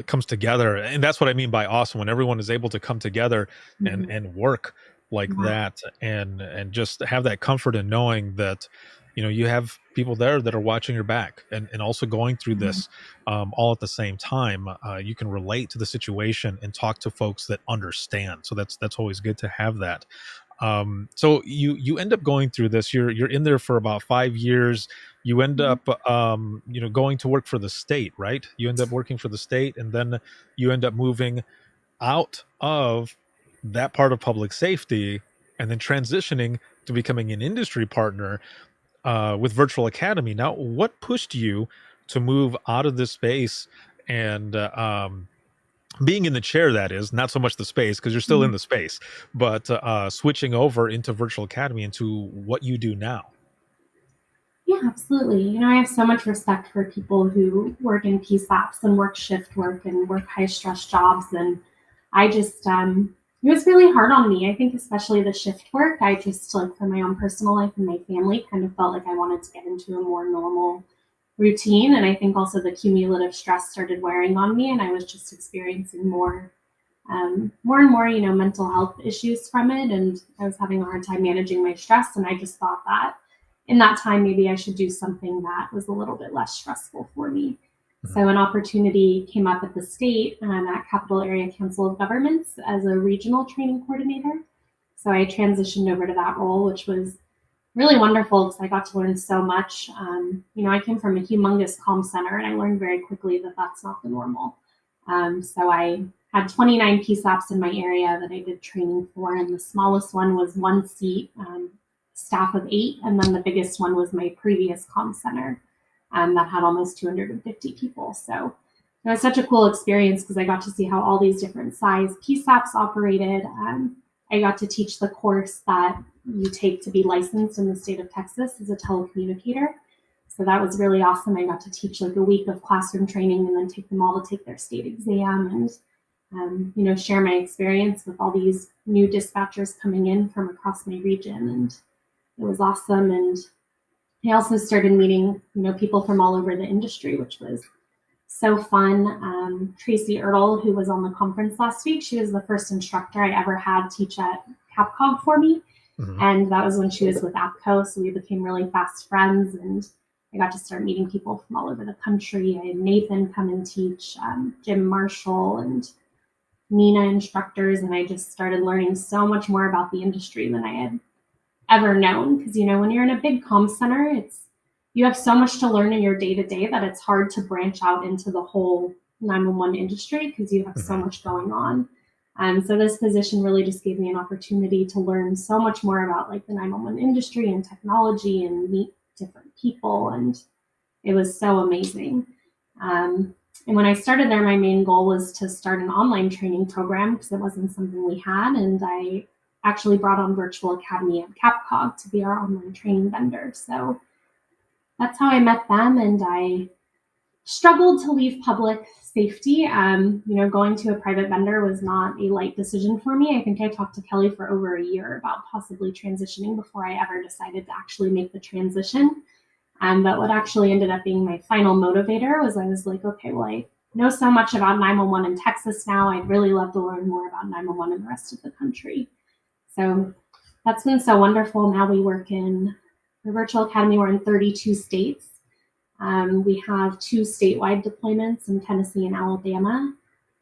comes together, and that's what I mean by awesome. When everyone is able to come together and mhm, work like yeah. that, and just have that comfort in knowing that you have people there that are watching your back, and also going through Mhm. this all at the same time. You can relate to the situation and talk to folks that understand. So that's always good to have that. So you end up going through this. You're in there for about 5 years. You end Mhm. up going to work for the state, right? You end up working for the state, and then you end up moving out of that part of public safety, and then transitioning to becoming an industry partner. with Virtual Academy. Now, what pushed you to move out of this space and being in the chair, that is, not so much the space, because you're still in the space, but switching over into Virtual Academy into what you do now? Yeah, absolutely. I have so much respect for people who work in PSAPs and work shift work and work high stress jobs. And I just, it was really hard on me. I think especially the shift work, I just like for my own personal life and my family kind of felt like I wanted to get into a more normal routine. And I think also the cumulative stress started wearing on me and I was just experiencing more and more, mental health issues from it. And I was having a hard time managing my stress. And I just thought that in that time, maybe I should do something that was a little bit less stressful for me. So an opportunity came up at the state at Capital Area Council of Governments as a regional training coordinator. So I transitioned over to that role, which was really wonderful because I got to learn so much. I came from a humongous comm center and I learned very quickly that that's not the normal. So I had 29 PSAPs in my area that I did training for, and the smallest one was one seat, staff of 8, and then the biggest one was my previous comm center that had almost 250 people. So it was such a cool experience because I got to see how all these different size PSAPs operated. I got to teach the course that you take to be licensed in the state of Texas as a telecommunicator. So that was really awesome. I got to teach like a week of classroom training and then take them all to take their state exam and, share my experience with all these new dispatchers coming in from across my region. And it was awesome. And I also started meeting, people from all over the industry, which was so fun. Tracy Ertl, who was on the conference last week, she was the first instructor I ever had teach at CapCog for me. And that was when she was with APCO. So we became really fast friends and I got to start meeting people from all over the country. I had Nathan come and teach, Jim Marshall and Nina instructors. And I just started learning so much more about the industry than I had ever known. Because, when you're in a big comm center, you have so much to learn in your day-to-day that it's hard to branch out into the whole 911 industry because you have so much going on. So this position really just gave me an opportunity to learn so much more about like the 911 industry and technology and meet different people. And it was so amazing. And when I started there, my main goal was to start an online training program because it wasn't something we had. And I actually brought on Virtual Academy at CapCog to be our online training vendor. So that's how I met them. And I struggled to leave public safety. Going to a private vendor was not a light decision for me. I think I talked to Kelly for over a year about possibly transitioning before I ever decided to actually make the transition. But what actually ended up being my final motivator was I was like, okay, well, I know so much about 911 in Texas now. I'd really love to learn more about 911 in the rest of the country. So that's been so wonderful. Now we work in the Virtual Academy. We're in 32 states. We have 2 statewide deployments in Tennessee and Alabama,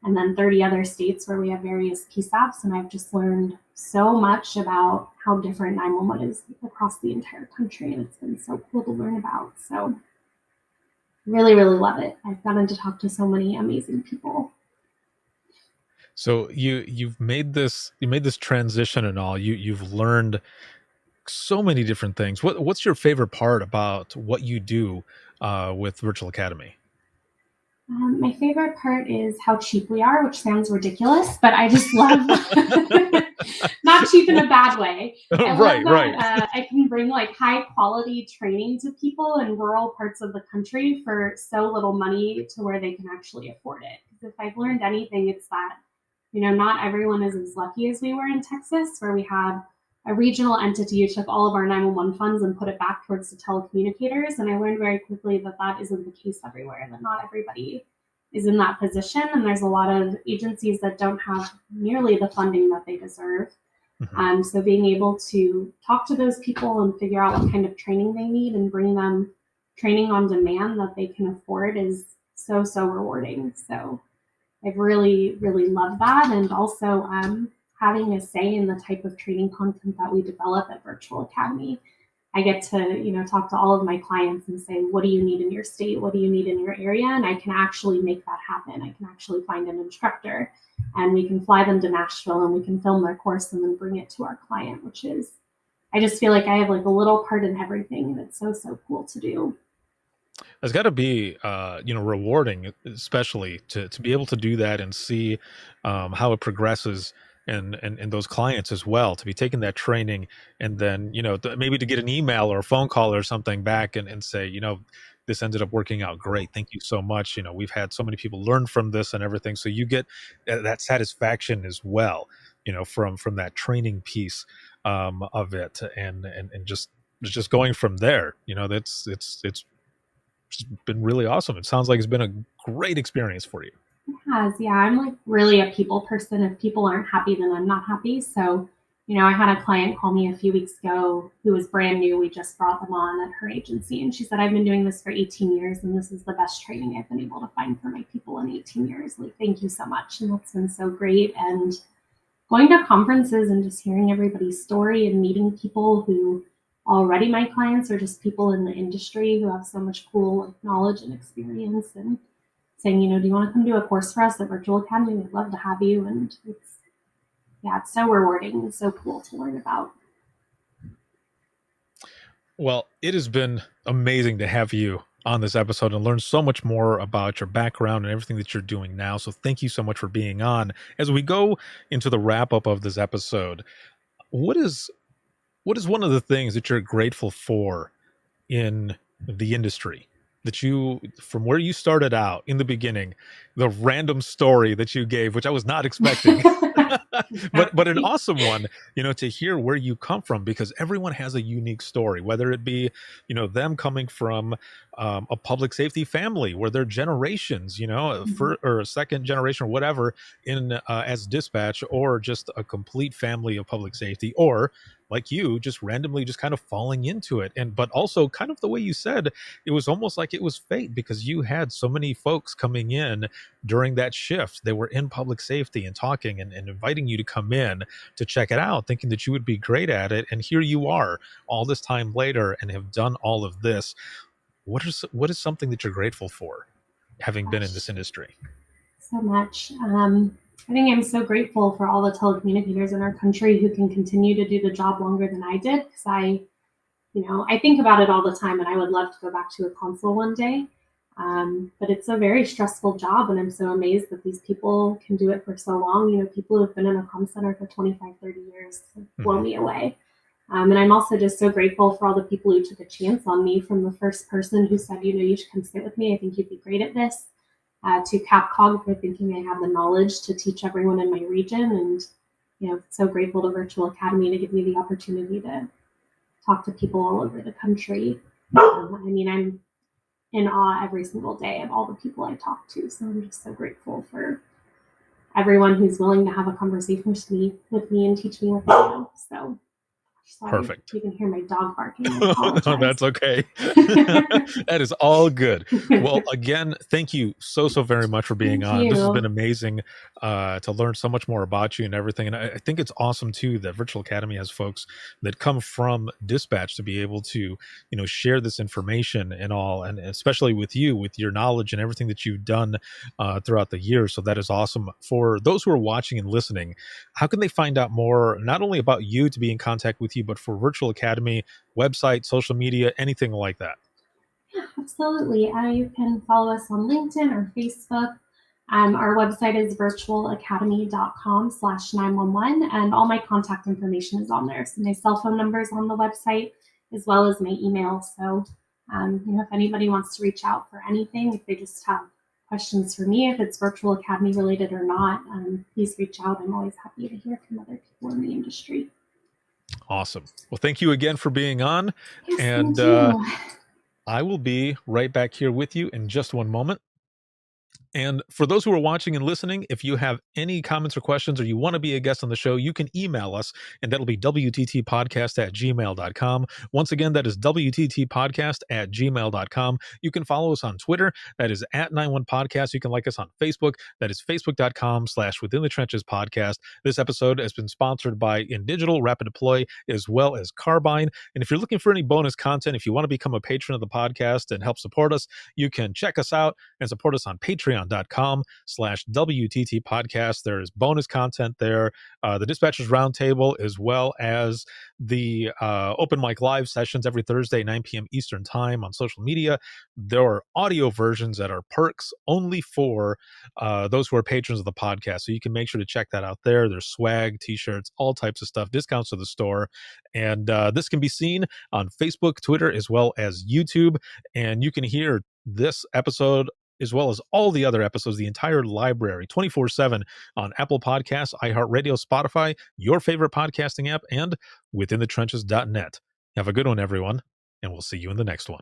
and then 30 other states where we have various PSAPs. And I've just learned so much about how different 911 is across the entire country. And it's been so cool to learn about. So really, really love it. I've gotten to talk to so many amazing people. So you've made this transition and all. You've learned so many different things. What's your favorite part about what you do with Virtual Academy? My favorite part is how cheap we are, which sounds ridiculous, but I just love not cheap in a bad way. I love that I can bring like high quality training to people in rural parts of the country for so little money to where they can actually afford it. Because if I've learned anything, it's that, not everyone is as lucky as we were in Texas, where we had a regional entity who took all of our 911 funds and put it back towards the telecommunicators. And I learned very quickly that that isn't the case everywhere, that not everybody is in that position. And there's a lot of agencies that don't have nearly the funding that they deserve. So being able to talk to those people and figure out what kind of training they need and bring them training on demand that they can afford is so, so rewarding. So I've really, really loved that. And also, having a say in the type of training content that we develop at Virtual Academy. I get to, talk to all of my clients and say, what do you need in your state? What do you need in your area? And I can actually make that happen. I can actually find an instructor and we can fly them to Nashville and we can film their course and then bring it to our client, which is I just feel like I have like a little part in everything, and it's so cool to do. It's got to be, rewarding, especially to be able to do that and see how it progresses and those clients as well, to be taking that training and then, maybe to get an email or a phone call or something back and say, this ended up working out great. Thank you so much. We've had so many people learn from this and everything. So you get that satisfaction as well, from that training piece of it and just going from there. It's been really awesome. It sounds like it's been a great experience for you. It has, yeah. I'm like really a people person. If people aren't happy, then I'm not happy. So, I had a client call me a few weeks ago who was brand new. We just brought them on at her agency, and she said, I've been doing this for 18 years, and this is the best training I've been able to find for my people in 18 years. Like, thank you so much. And that's been so great. And going to conferences and just hearing everybody's story and meeting people who already my clients are just people in the industry who have so much cool knowledge and experience, and saying, do you want to come do a course for us at Virtual Academy? We'd love to have you. And it's so rewarding and so cool to learn about. Well, it has been amazing to have you on this episode and learn so much more about your background and everything that you're doing now. So thank you so much for being on. As we go into the wrap up of this episode, what is one of the things that you're grateful for in the industry, that you, from where you started out in the beginning, the random story that you gave, which I was not expecting, but an awesome one, to hear where you come from, because everyone has a unique story, whether it be, them coming from a public safety family where they're generations, or a second generation or whatever in as dispatch, or just a complete family of public safety, or like you, just randomly just kind of falling into it. But also kind of the way you said, it was almost like it was fate, because you had so many folks coming in during that shift. They were in public safety and talking and inviting you to come in to check it out, thinking that you would be great at it. And here you are all this time later and have done all of this. What is something that you're grateful for, having been in this industry? So much. I think I'm so grateful for all the telecommunicators in our country who can continue to do the job longer than I did, because I think about it all the time, and I would love to go back to a console one day. But it's a very stressful job, and I'm so amazed that these people can do it for so long. People who have been in a comm center for 25, 30 years blow me away. And I'm also just so grateful for all the people who took a chance on me, from the first person who said, you should come sit with me. I think you'd be great at this. To Capcom for thinking I have the knowledge to teach everyone in my region. And, so grateful to Virtual Academy to give me the opportunity to talk to people all over the country. I'm in awe every single day of all the people I talk to. So I'm just so grateful for everyone who's willing to have a conversation with me and teach me what they know. So sorry, perfect. You can hear my dog barking. No, that's okay. That is all good. Well, again, thank you so very much for being on. This has been amazing to learn so much more about you and everything. And I think it's awesome too that Virtual Academy has folks that come from dispatch to be able to, share this information and all, and especially with you, with your knowledge and everything that you've done throughout the years. So that is awesome. For those who are watching and listening, how can they find out more, not only about you, to be in contact with you, but for Virtual Academy, website, social media, anything like that? Yeah, absolutely. You can follow us on LinkedIn or Facebook. Our website is virtualacademy.com/911, and all my contact information is on there. So my cell phone number is on the website, as well as my email. So, if anybody wants to reach out for anything, if they just have questions for me, if it's Virtual Academy related or not, please reach out. I'm always happy to hear from other people in the industry. Awesome. Well, thank you again for being on. Yes, and thank you. I will be right back here with you in just one moment. And for those who are watching and listening, if you have any comments or questions, or you want to be a guest on the show, you can email us, and that'll be wttpodcast@gmail.com. Once again, that is wttpodcast@gmail.com. You can follow us on Twitter. That is @91podcast. You can like us on Facebook. That is facebook.com/Within the Trenches podcast. This episode has been sponsored by InDigital, Rapid Deploy, as well as Carbine. And if you're looking for any bonus content, if you want to become a patron of the podcast and help support us, you can check us out and support us on Patreon. patreon.com/WTT podcast. There is bonus content there, the Dispatchers Roundtable, as well as the open mic live sessions every Thursday, 9 p.m. Eastern time on social media. There are audio versions that are perks only for those who are patrons of the podcast. So you can make sure to check that out there. There's swag, t-shirts, all types of stuff, discounts to the store. And this can be seen on Facebook, Twitter, as well as YouTube. And you can hear this episode as well as all the other episodes, the entire library, 24/7 on Apple Podcasts, iHeartRadio, Spotify, your favorite podcasting app, and withinthetrenches.net. Have a good one, everyone, and we'll see you in the next one.